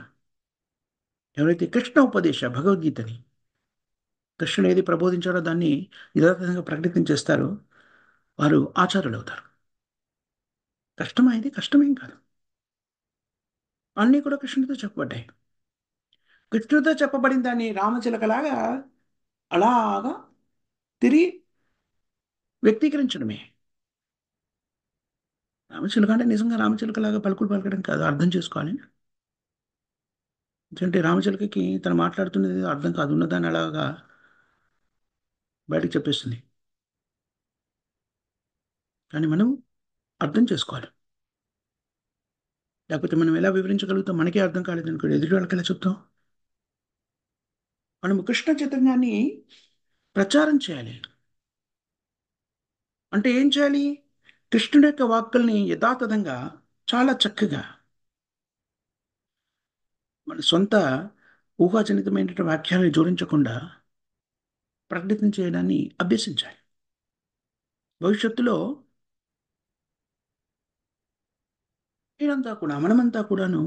Speaker 1: ఎవరైతే కృష్ణ ఉపదేశ భగవద్గీతని కృష్ణుడు ఏది ప్రబోధించారో దాన్ని యథాతథంగా ప్రకటితం చేస్తారో వారు ఆచార్యులు అవుతారు. కష్టమా? ఇది కష్టమేం కాదు. అన్నీ కూడా కృష్ణుడితో చెప్పబడ్డాయి. కృష్ణుడితో చెప్పబడిన దాన్ని రామచిలకలాగా అలాగా తిరిగి వ్యక్తీకరించడమే. రామచిలుక అంటే నిజంగా రామచిలుకలాగా పలుకులు పలకడం కాదు, అర్థం చేసుకోవాలి. ఎందుకంటే రామచిలుకకి తను మాట్లాడుతున్నది ఏదో అర్థం కాదు, ఉన్నదాన్ని అలాగా బయటకు చెప్పేస్తుంది. కానీ మనం అర్థం చేసుకోవాలి. లేకపోతే మనం ఎలా వివరించగలుగుతాం? మనకే అర్థం కాలేదు అనుకో, ఎదుటి వాళ్ళకి ఎలా చెప్తాం? మనము కృష్ణ చైతన్యాన్ని ప్రచారం చేయాలి. అంటే ఏం చేయాలి? కృష్ణుడి యొక్క వాక్కుల్ని యథాతథంగా చాలా చక్కగా మన సొంత ఊహాజనితమైనటువంటి వాక్యాలను జోడించకుండా ప్రకటితం చేయడాన్ని అభ్యసించాలి. భవిష్యత్తులో మనమంతా కూడాను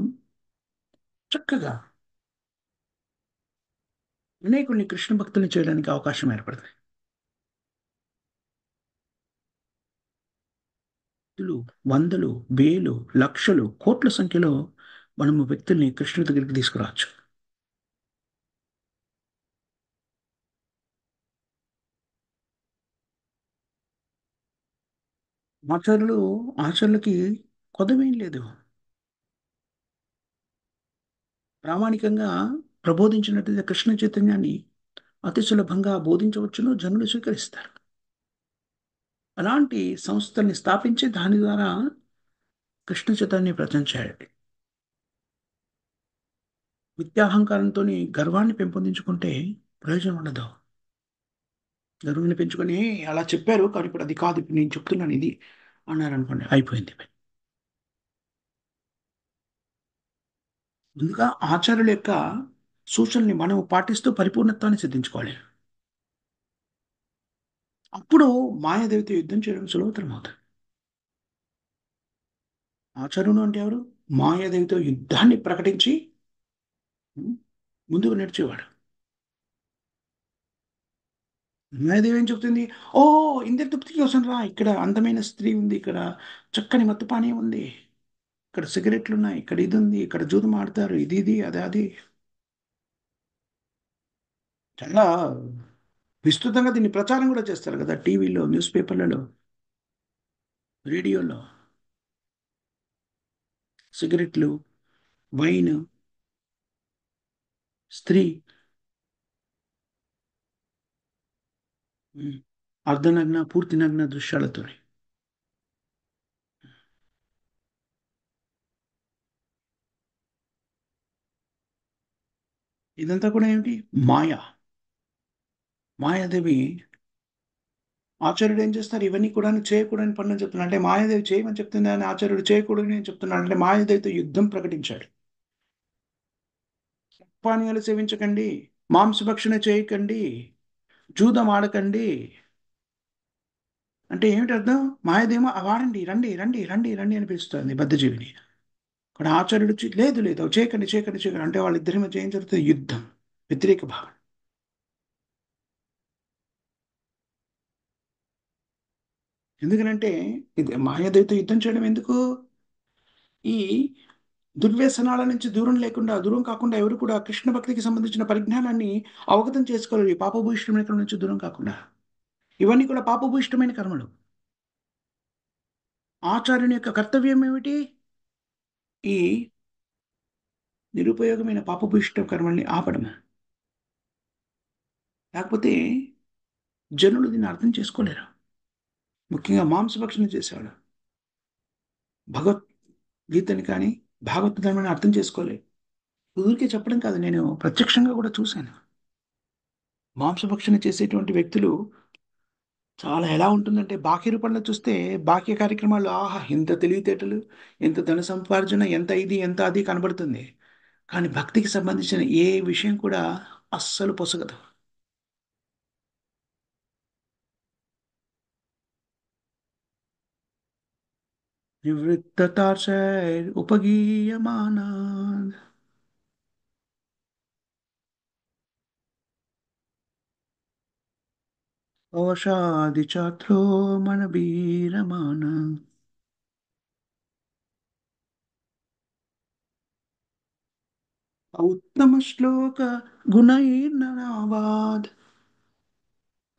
Speaker 1: చక్కగా అనేకుల్ని కృష్ణ భక్తుల్ని చేయడానికి అవకాశం ఏర్పడుతుంది. వేలు, వందలు, వేలు, లక్షలు, కోట్ల సంఖ్యలో మనము వ్యక్తుల్ని కృష్ణుడి దగ్గరికి తీసుకురావచ్చు. ఆచార్యులు ఆచార్యులకి కొదవేం లేదు. ప్రామాణికంగా ప్రబోధించినట్లయితే కృష్ణ చైతన్యాన్ని అతి సులభంగా బోధించవచ్చును, జనులు స్వీకరిస్తారు. అలాంటి సంస్థల్ని స్థాపించి దాని ద్వారా కృష్ణ చైతన్యాన్ని ప్రచురించాడు. విద్యాహంకారంతో గర్వాన్ని పెంపొందించుకుంటే ప్రయోజనం ఉండదు. గర్వాన్ని పెంచుకొని అలా చెప్పారు కానీ ఇప్పుడు అది కాదు, ఇప్పుడు నేను చెప్తున్నాను ఇది అన్నారు అనుకోండి, అయిపోయింది. ముందుగా ఆచార్యుల యొక్క సూచనల్ని మనం పాటిస్తూ పరిపూర్ణత్వాన్ని సిద్ధించుకోవాలి. అప్పుడు మాయాదేవితో యుద్ధం చేయడం సులభతరం అవుతుంది. ఆచార్యుడు అంటే ఎవరు? మాయాదేవితో యుద్ధాన్ని ప్రకటించి ఉం, ముందుకు నడిచేవాడు. మాయాదేవి ఏం చెప్తుంది? ఓ, ఇంద్ర తృప్తి కోసం రా, ఇక్కడ అందమైన స్త్రీ ఉంది, ఇక్కడ చక్కని మత్తుపానీయం ఉంది, ఇక్కడ సిగరెట్లు ఉన్నాయి, ఇక్కడ ఇది ఉంది, ఇక్కడ జూదం ఆడతారు, ఇది ఇది అది అది. చాలా విస్తృతంగా దీన్ని ప్రచారం కూడా చేస్తారు కదా, టీవీలో, న్యూస్ పేపర్లలో, రేడియోలో. సిగరెట్లు, వైన్, స్త్రీ, ఉమ్, అర్ధనగ్న పూర్తి నగ్న దృశ్యాలతో. ఇదంతా కూడా ఏమిటి? మాయ. మాయాదేవి ఆచార్యుడు ఏం చేస్తారు? ఇవన్నీ కూడా చేయకూడని పనులు చెప్తున్నాడు. అంటే మాయాదేవి చేయమని చెప్తుంది అని ఆచార్యుడు చేయకూడదని చెప్తున్నాడు. అంటే మాయాదేవితో యుద్ధం ప్రకటించాడు. పానీయాలు సేవించకండి, మాంసభక్షణ చేయకండి, జూదం ఆడకండి. అంటే ఏమిటి అర్థం? మాయాదేమో వాడండి, రండి రండి రండి రండి అని పిలుస్తుంది బద్ధజీవిని. కానీ ఆచార్యుడు లేదు లేదు అవి చేయకండి చేయకండి చేయకండి అంటే వాళ్ళిద్దరి మధ్య ఏం జరుగుతుంది? యుద్ధం, వ్యతిరేక భావం. ఎందుకనంటే ఇది మాయాదేవితో యుద్ధం చేయడం ఎందుకు? ఈ దుర్వ్యసనాల నుంచి దూరం కాకుండా ఎవరు కూడా కృష్ణ భక్తికి సంబంధించిన పరిజ్ఞానాన్ని అవగతం చేసుకోలేరు, ఈ పాపభూయిష్టమైన కర్మ నుంచి దూరం కాకుండా. ఇవన్నీ కూడా పాపభూయిష్టమైన కర్మలు. ఆచార్యుని యొక్క కర్తవ్యం ఏమిటి? ఈ నిరుపయోగమైన పాపభూయిష్ట కర్మల్ని ఆపడం. లేకపోతే జనులు దీన్ని అర్థం చేసుకోలేరు. ముఖ్యంగా మాంసభక్షణ చేసేవాడు భగవద్గీతని కానీ భాగవత ధర్మాన్ని అర్థం చేసుకోలేదు. ఊరికే చెప్పడం కాదు, నేను ప్రత్యక్షంగా కూడా చూశాను. మాంసభక్షణ చేసేటువంటి వ్యక్తులు చాలా ఎలా ఉంటుందంటే, బాహ్య రూపంలో చూస్తే బాహ్య కార్యక్రమాలు ఆహా ఎంత తెలివితేటలు, ఎంత ధన సంపార్జన, ఎంత ఇది ఎంత అది కనబడుతుంది. కానీ భక్తికి సంబంధించిన ఏ విషయం కూడా అస్సలు పొసగదు. నివృత్తతాచైర్ ఉపగీయమానా అవసాది ఛాత్రో మనబీరమాన. ఉత్తమ శ్లోక గుణైర్నరావాద్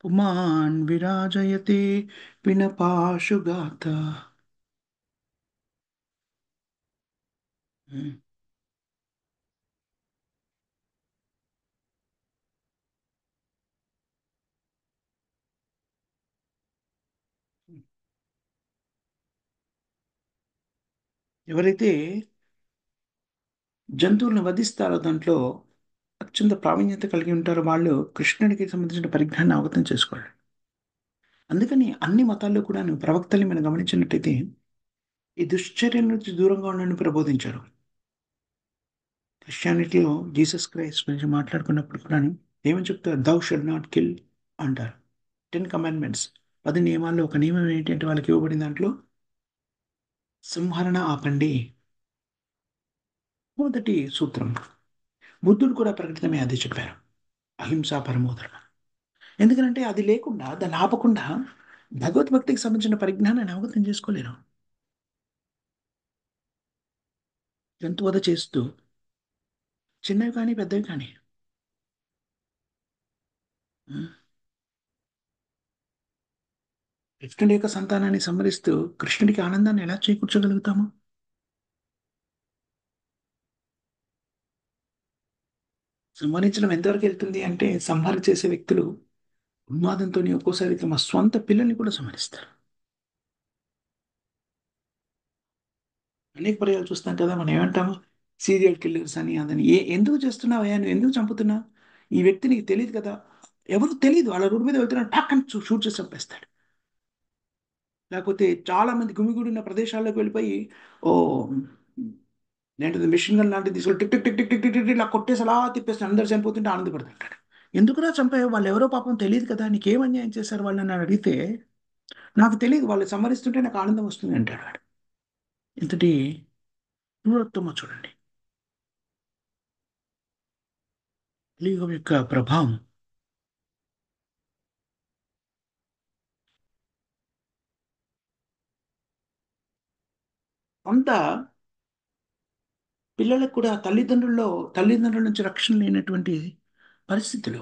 Speaker 1: పుమాన్ విరాజయతే పినపాశుగాత. ఎవరైతే జంతువులను వధిస్తారో దాంట్లో అత్యంత ప్రావీణ్యత కలిగి ఉంటారో వాళ్ళు కృష్ణుడికి సంబంధించిన పరిజ్ఞానాన్ని అవగతం చేసుకోవాలి. అందుకని అన్ని మతాల్లో కూడా ప్రవక్తల్ని మనం గమనించినట్టయితే ఈ దుశ్చర్యల నుంచి దూరంగా ఉండని ప్రబోధించారు. క్రిస్టియానిటీలో జీసస్ క్రైస్ట్ గురించి మాట్లాడుకున్నప్పుడు కూడా ఏమని చెప్తారు? దౌ షుడ్ నాట్ కిల్ అంటారు. 10 కమాండ్మెంట్స్, 10 నియమాల్లో ఒక నియమం ఏంటంటే వాళ్ళకి ఇవ్వబడిన దాంట్లో సంహరణ ఆపండి, మొదటి సూత్రం. బుద్ధుడు కూడా ప్రకటితమే అదే చెప్పారు, అహింసా పరమోధర్మ. ఎందుకంటే అది లేకుండా, దాన్ని ఆపకుండా భగవద్భక్తికి సంబంధించిన పరిజ్ఞానాన్ని అవగతం చేసుకోలేరు. జంతువధ చేస్తూ చిన్నవి కానీ పెద్దవి కానీ ఉమ్, కృష్ణుడి యొక్క సంతానాన్ని సంహరిస్తూ కృష్ణుడికి ఆనందాన్ని ఎలా చేకూర్చగలుగుతాము? సంహరించడం ఎంతవరకు వెళ్తుంది అంటే, సంహారం చేసే వ్యక్తులు ఉన్మాదంతో ఒక్కోసారి తమ స్వంత పిల్లల్ని కూడా సంహరిస్తారు. అనేక పర్యాలు చూస్తాం కదా, మనం ఏమంటాము, సీరియల్ కిల్లర్స్ అని అదని. ఎందుకు చేస్తున్నావయ్యా, నువ్వు ఎందుకు చంపుతున్నావు? ఈ వ్యక్తి నీకు తెలియదు కదా. ఎవరు తెలియదు, వాళ్ళ రోడ్డు మీద వెళ్తున్నా టక్ అని షూట్ చేసి చంపేస్తాడు. లేకపోతే చాలా మంది గుమిగూడిన ప్రదేశాల్లోకి వెళ్ళిపోయి, ఓ ఏంటిది మిషన్ గన్ లాంటిది తీసుకొని tick tick tick tick tick tick tick ఇలా కొట్టేసి అలా తిప్పేసి అందరు చనిపోతుంటే ఆనందపడుతుంటాడు. ఎందుకురా చంపావు, వాళ్ళు ఎవరో పాపం తెలియదు కదా, నీకేం అన్యాయం చేశారు వాళ్ళు అని అడిగితే, నాకు తెలియదు, వాళ్ళు సంహరిస్తుంటే నాకు ఆనందం వస్తుంది అంటాడు వాడు. ఇంతటి క్రూరత్వమో చూడండి, కలియుగం యొక్క ప్రభావం. కొంత పిల్లలకు కూడా తల్లిదండ్రుల నుంచి రక్షణ లేనటువంటి పరిస్థితులు,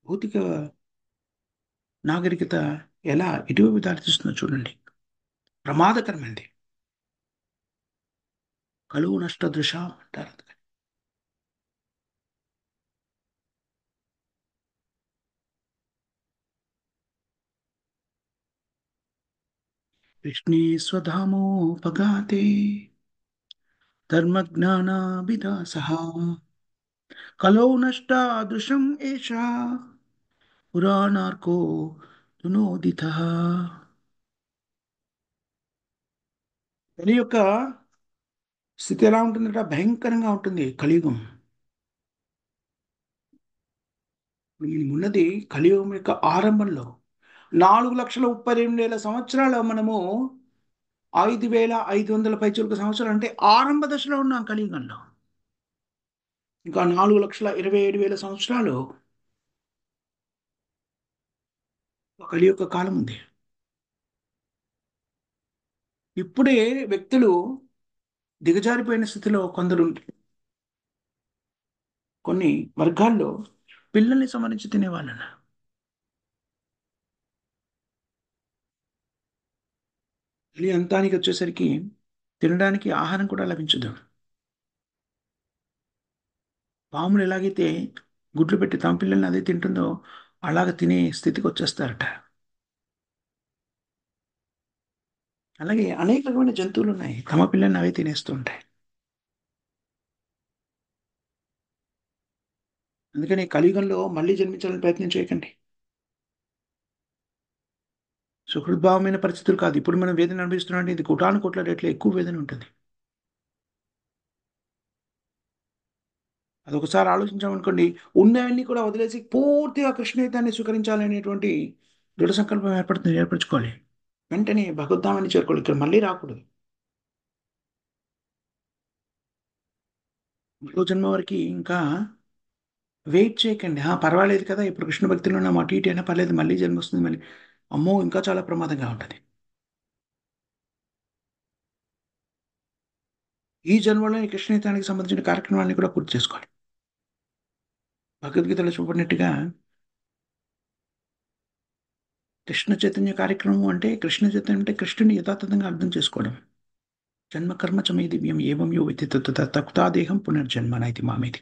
Speaker 1: భౌతిక నాగరికత ఎలా ఇటువైపు దారితీస్తుందో చూడండి. ప్రమాదకరమైనది. కలువు నష్ట దృశ అంటారు. కృష్ణే స్వధామోపగాతే ధర్మజ్ఞానాభిదాసః కలౌ నష్టాదృశం ఏషా పురాణార్కో తునోదితః. కలి యొక్క స్థితి ఎలా ఉంటుందంటే భయంకరంగా ఉంటుంది కలియుగం. ఉన్నది కలియుగం యొక్క ఆరంభంలో. 4,32,000 సంవత్సరాలు మనము, 5,500 పైచులకు సంవత్సరాలు అంటే ఆరంభ దశలో ఉన్నాం కలియుగంలో. ఇంకా 4,27,000 సంవత్సరాలు కలి యొక్క కాలం ఉంది. ఇప్పుడే వ్యక్తులు దిగజారిపోయిన స్థితిలో కొందరు, కొన్ని వర్గాల్లో పిల్లల్ని సంహరించి తినేవాళ్ళన. ఈ అంతానికి వచ్చేసరికి తినడానికి ఆహారం కూడా లభించదు. పాములు ఎలాగైతే గుడ్లు పెట్టి తమ పిల్లల్ని అదే తింటుందో అలాగ తినే స్థితికి వచ్చేస్తారట. అలాగే అనేక రకమైన జంతువులు ఉన్నాయి, తమ పిల్లల్ని అవే తినేస్తూ ఉంటాయి. అందుకని కలియుగంలో మళ్ళీ జన్మించాలని ప్రయత్నం చేయకండి. సుహృద్భావమైన పరిస్థితులు కాదు. ఇప్పుడు మనం వేదన అనుభవిస్తున్నాం అంటే ఇది కోటాను కోట్ల రేట్లు ఎక్కువ వేదన ఉంటుంది. అదొకసారి ఆలోచించామనుకోండి, ఉన్నవన్నీ కూడా వదిలేసి పూర్తిగా కృష్ణయుతాన్ని స్వీకరించాలనేటువంటి దృఢ సంకల్పం ఏర్పరచుకోవాలి. వెంటనే భగవద్ధామాన్ని చేరుకోవాలి, ఇక్కడ మళ్ళీ రాకూడదు. మరో జన్మ వరకు ఇంకా వెయిట్ చేయకండి. పర్వాలేదు కదా, ఇప్పుడు కృష్ణ భక్తిలో ఉన్నాం, అటు ఇటు అయినా పర్లేదు, మళ్ళీ జన్మ వస్తుంది మళ్ళీ. అమ్మో, ఇంకా చాలా ప్రమాదంగా ఉంటుంది. ఈ జన్మలోని కృష్ణయుతానికి సంబంధించిన కార్యక్రమాన్ని కూడా పూర్తి చేసుకోవాలి. భగవద్గీతలో చూపడినట్టుగా కృష్ణ చైతన్య కార్యక్రమం అంటే, కృష్ణ చైతన్యం అంటే కృష్ణుని యథాతథంగా అర్థం చేసుకోవడం. జన్మ కర్మ చ మే దివ్యం ఏవం యో విద్ధి తక్తాదేహం పునర్జన్మ నైతి మామేతి.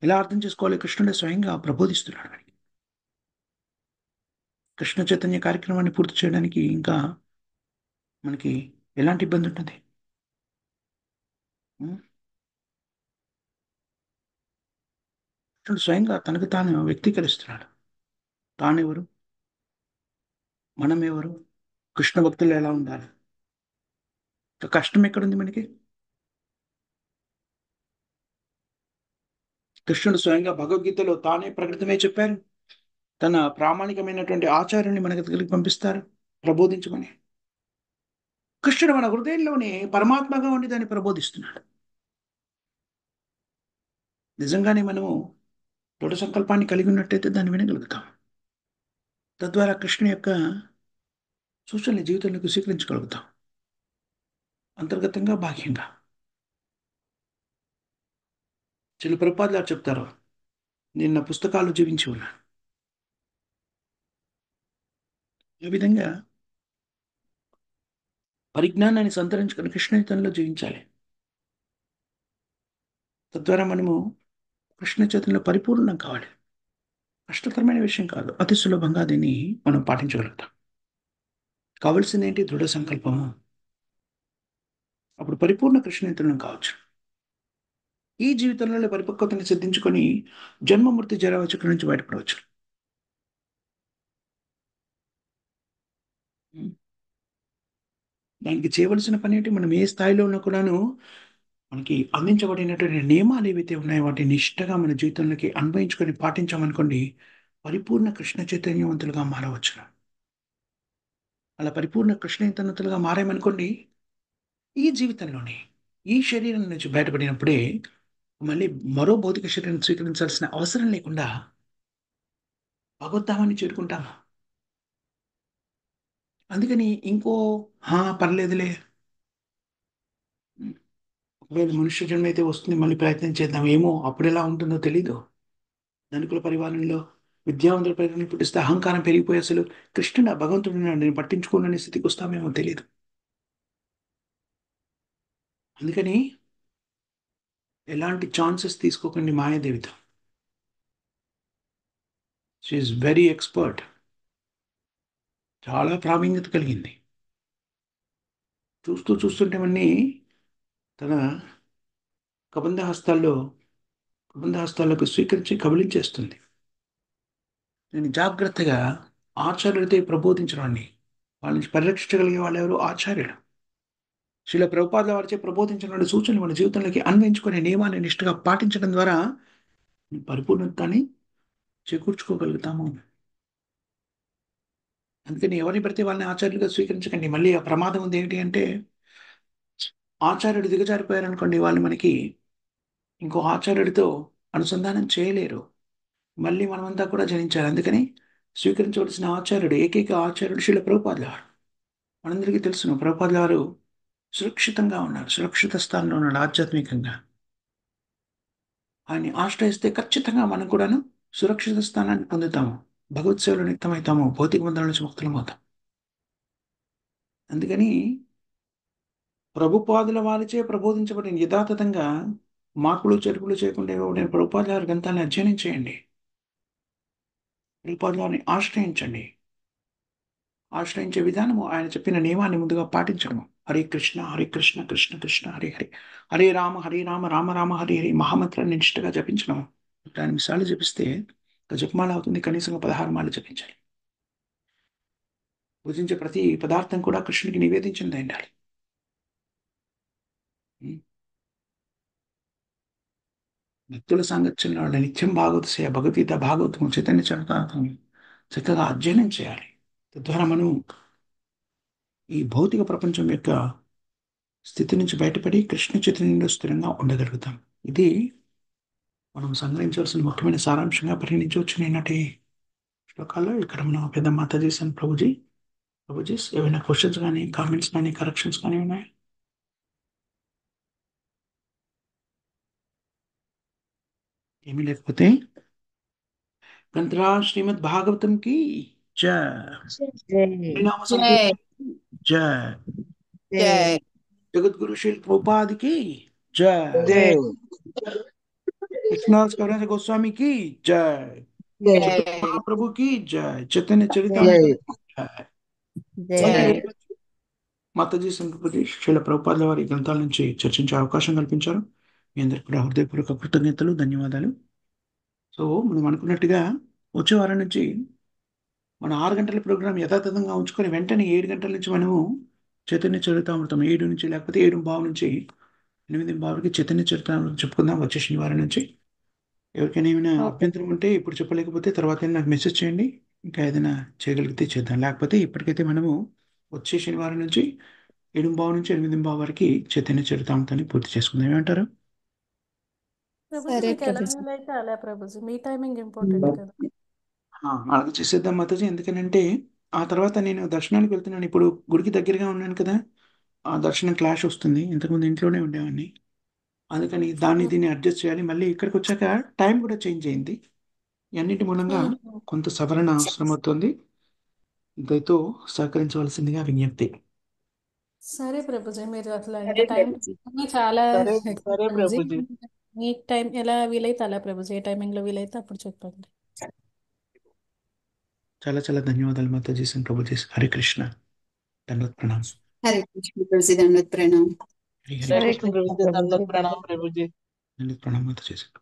Speaker 1: ఎలా అర్థం చేసుకోవాలి, కృష్ణుడే స్వయంగా ప్రబోధిస్తున్నాడు మనకి. కృష్ణ చైతన్య కార్యక్రమాన్ని పూర్తి చేయడానికి ఇంకా మనకి ఎలాంటి ఇబ్బంది ఉంటుంది? ఉం? కృష్ణుడు స్వయంగా తనకు తాను వ్యక్తీకరిస్తున్నాడు. తానెవరు, మనం ఎవరు, కృష్ణ భక్తులు ఎలా ఉండాలి. ఇంకా కష్టం ఎక్కడుంది మనకి? కృష్ణుడు స్వయంగా భగవద్గీతలో తానే ప్రకటితమే చెప్పారు. తన ప్రామాణికమైనటువంటి ఆచార్యుల్ని మన దగ్గరికి పంపిస్తారు ప్రబోధించమని. కృష్ణుడు మన హృదయంలోనే పరమాత్మగా ఉండి దాన్ని ప్రబోధిస్తున్నాడు. నిజంగానే మనము దృఢ సంకల్పాన్ని కలిగి ఉన్నట్టయితే దాన్ని వినగలుగుతాం. తద్వారా కృష్ణుని యొక్క సూచనల జీవితంలోకి స్వీకరించగలుగుతాం, అంతర్గతంగా బాహ్యంగా. చిన్న ప్రభుపాదులు చెప్తారు, నేను నా పుస్తకాలు జీవించి ఉన్నాను. ఈ విధంగా పరిజ్ఞానాన్ని సంతరించుకొని కృష్ణ చైతన్యంలో జీవించాలి. తద్వారా మనము కృష్ణ చైతన్యంలో పరిపూర్ణం కావాలి. కష్టతరమైన విషయం కాదు. అతి సులభంగా దీన్ని మనం పాటించగలుగుతాం. కావలసింది ఏంటి? దృఢ సంకల్పము. అప్పుడు పరిపూర్ణ కృష్ణ చైతన్యం కావచ్చు. ఈ జీవితంలో పరిపక్వతను సిద్ధించుకొని జన్మమృతి జరావ చక్రం నుంచి బయటపడవచ్చు. దానికి చేయవలసిన పని ఏంటి? మనం ఏ స్థాయిలో ఉన్నా కూడాను మనకి అందించబడినటువంటి నియమాలు ఏవైతే ఉన్నాయో వాటిని నిష్ఠగా మన జీవితంలోకి అన్వయించుకొని పాటించామనుకోండి, పరిపూర్ణ కృష్ణ చైతన్యవంతులుగా మారవచ్చు. అలా పరిపూర్ణ కృష్ణ చైతన్యవంతులుగా మారామనుకోండి, ఈ జీవితంలోనే ఈ శరీరం నుంచి బయటపడినప్పుడే మళ్ళీ మరో భౌతిక శరీరం స్వీకరించాల్సిన అవసరం లేకుండా భగవద్ధామాన్ని చేరుకుంటాము. అందుకని ఇంకో పర్లేదులే, ఒకవేళ మనుష్య జన్మ అయితే వస్తుంది, మళ్ళీ ప్రయత్నం చేద్దాం, ఏమో అప్పుడు ఎలా ఉంటుందో తెలీదు. ధనికుల పరివారంలో విద్యావంతుల పరివారం పుట్టిస్తే అహంకారం పెరిగిపోయి అసలు కృష్ణుడు ఆ భగవంతుడు నేను పట్టించుకోనని స్థితికి వస్తామేమో తెలియదు. అందుకని ఎలాంటి ఛాన్సెస్ తీసుకోకండి మాయాదేవితో. She is very expert. చాలా ప్రావీణ్యత కలిగింది. చూస్తుంటే తన కబంధ హస్తాల్లో కబంధ హస్తాలకు స్వీకరించి కబళించేస్తుంది. నేను జాగ్రత్తగా ఆచార్యులతో ప్రబోధించడం అండి. వాళ్ళని పరిరక్షించగలిగే వాళ్ళు ఎవరు? ఆచార్యులు. శిల ప్రభుపాదుల వారిచే ప్రబోధించినటువంటి సూచనలు మన జీవితంలోకి అన్వయించుకునే నియమాన్ని నిష్ఠగా పాటించడం ద్వారా పరిపూర్ణతాన్ని చేకూర్చుకోగలుగుతాము. అందుకని ఎవరిని పడితే వాళ్ళని ఆచార్యులుగా స్వీకరించకండి. మళ్ళీ ఆ ప్రమాదం ఉంది. ఏంటి అంటే ఆచార్యుడు దిగజారిపోయారనుకోండి, వాళ్ళు మనకి ఇంకో ఆచార్యుడితో అనుసంధానం చేయలేరు. మళ్ళీ మనమంతా కూడా జనించాలి. అందుకని స్వీకరించవలసిన ఆచార్యుడు, ఏకైక ఆచార్యుడు శిల ప్రభుపాదుల వారు. మనందరికీ తెలుసును, ప్రభుపాదుల వారు సురక్షితంగా ఉన్నారు, సురక్షిత స్థానంలో ఉన్నాడు ఆధ్యాత్మికంగా. ఆయన్ని ఆశ్రయిస్తే ఖచ్చితంగా మనం కూడాను సురక్షిత స్థానాన్ని పొందుతాము, భగవత్ సేవలో నిత్యమవుతాము, భౌతిక బంధాల నుంచి ముక్తులమవుతాం. అందుకని ప్రభుపాదుల వారిచే ప్రబోధించబడిన యథాతథంగా మార్పులు చేర్పులు చేయకుండా ఇవ్వబడిన ప్రభుపాదుల వారి గ్రంథాన్ని అధ్యయనం చేయండి. ప్రభుపాదుల వారిని ఆశ్రయించండి. ఆశ్రయించే విధానము ఆయన చెప్పిన నియమాన్ని ముందుగా పాటించడము. హరే కృష్ణ హరే కృష్ణ కృష్ణ కృష్ణ హరే హరే, హరే రామ రామ రామ హరే హరే మహామంత్రాన్ని నిష్ఠగా జపించడం. 8 సార్లు జపిస్తే ఒక జపమాల అవుతుంది. కనీసం 16 మాలు జపించాలి. భుజించే ప్రతి పదార్థం కూడా కృష్ణుడికి నివేదించింది ఉండాలి. భక్తుల సాంగత్యంలో నిత్యం భాగవత సేవ, భగవద్గీత, భాగవతం, చైతన్య చరితామృతం చక్కగా అధ్యయనం చేయాలి. తద్వారా మనం ఈ భౌతిక ప్రపంచం యొక్క స్థితి నుంచి బయటపడి కృష్ణ చైతన్యంలో స్థిరంగా ఉండగలుగుతాం. ఇది మనం సంగ్రహించవలసిన ముఖ్యమైన సారాంశంగా పరిగణించవచ్చు నేనటి శ్లోకాల్లో. ఇక్కడ మనం పెద్ద మాతాజీస్ అండ్ ప్రభుజీస్ ఏమైనా క్వశ్చన్స్ కానీ, కామెంట్స్ కానీ, కరెక్షన్స్ కానీ ఉన్నాయా? ఏమీ లేకపోతే గ్రంథరా శ్రీమద్ భాగవతం కి జయ, హరినామ
Speaker 2: జై
Speaker 1: సంకీర్తన की जय,
Speaker 2: జై
Speaker 1: जगत श्री प्रभुपाद की जय,
Speaker 2: జై
Speaker 1: कृष्णदास कविराज गोस्वामी की जय,
Speaker 2: జై
Speaker 1: चैतन्य महाप्रभु की जय, चैतन्य
Speaker 2: జై
Speaker 1: चरितामृत की जय. థ్యాంక్ యూ
Speaker 2: జై
Speaker 1: వెరీ మచ్. మాతాజీ సంప్రపతి శ్రీల ప్రభుపాదుల వారి గ్రంథాల నుంచి చర్చించే అవకాశం కల్పించారు. మీ అందరికి కూడా హృదయపూర్వక కృతజ్ఞతలు, ధన్యవాదాలు. సో మనం అనుకున్నట్టుగా వచ్చే వారం నుంచి మన 6 గంటల ప్రోగ్రాం యథాతథంగా ఉంచుకొని వెంటనే 7 గంటల నుంచి మనము చైతన్య చరితామృతం 7 నుంచి, లేకపోతే 7:15 నుంచి 8:15కి చైతన్య చరితామృతం చెప్పుకుందాం వచ్చే శనివారం నుంచి. ఎవరికైనా ఏమైనా
Speaker 2: ఓకే
Speaker 1: అభ్యంతరం ఉంటే ఇప్పుడు చెప్పలేకపోతే తర్వాత నాకు మెసేజ్ చేయండి. ఇంకా ఏదైనా చేయగలిగితే చేద్దాం. లేకపోతే ఇప్పటికైతే మనము వచ్చే శనివారం నుంచి 7:15 నుంచి 8:15 వరకు చైతన్య చరితామృతాన్ని పూర్తి చేసుకుందాం. ఏమంటారు?
Speaker 3: ప్రభుజీ
Speaker 2: సరే
Speaker 3: మీకు ఎలా
Speaker 2: ప్రభుజీ
Speaker 3: వీలైతే అలా ప్రభుజీ, మీ టైమింగ్ ఇంపార్టెంట్ కదా.
Speaker 1: అలాగే చేసేద్దాం మాతాజీ. ఎందుకనంటే ఆ తర్వాత నేను దర్శనానికి వెళ్తున్నాను. ఇప్పుడు గుడికి దగ్గరగా ఉన్నాను కదా, ఆ దర్శనం క్లాష్ వస్తుంది. ఇంతకుముందు ఇంట్లోనే ఉండేవాడిని. అందుకని దాన్ని దీన్ని అడ్జస్ట్ చేయాలి. మళ్ళీ ఇక్కడికి వచ్చాక టైం కూడా చేంజ్ అయింది. అన్నింటి మూలంగా కొంత సవరణ అవసరం అవుతుంది. దయతో సహకరించవలసిందిగా విజ్ఞప్తి.
Speaker 3: సరే ప్రభుజీ, మీరు అట్లా
Speaker 2: సరే
Speaker 3: ఇంకా టైం
Speaker 2: ప్రభుజీ.
Speaker 3: తీసుకొని చాలా
Speaker 2: సరే
Speaker 3: ఎక్కువ
Speaker 2: సరే
Speaker 3: ప్రభుజీ.
Speaker 2: ప్రభుజీ.
Speaker 3: మీకు టైం ఎలా వీలైతే అలా ప్రభుజీ, ఏ టైమింగ్ లో వీలైతే అప్పుడు చెప్పండి.
Speaker 1: చాలా చాలా ధన్యవాదాలు మాతాజీ, సింగ్ ప్రభుజీ. హరే కృష్ణ. దండవత్ ప్రణామ్.
Speaker 2: హరే కృష్ణ ప్రభుజీ, దండవత్ ప్రణామ్.
Speaker 1: హరి హరి
Speaker 4: హరే
Speaker 1: కృష్ణ.
Speaker 4: కృష్ణ ప్రభుజీ, దండవత్ ప్రణామం ప్రభుజీ.
Speaker 1: దండవత్ ప్రణామ్ మాతాజీ.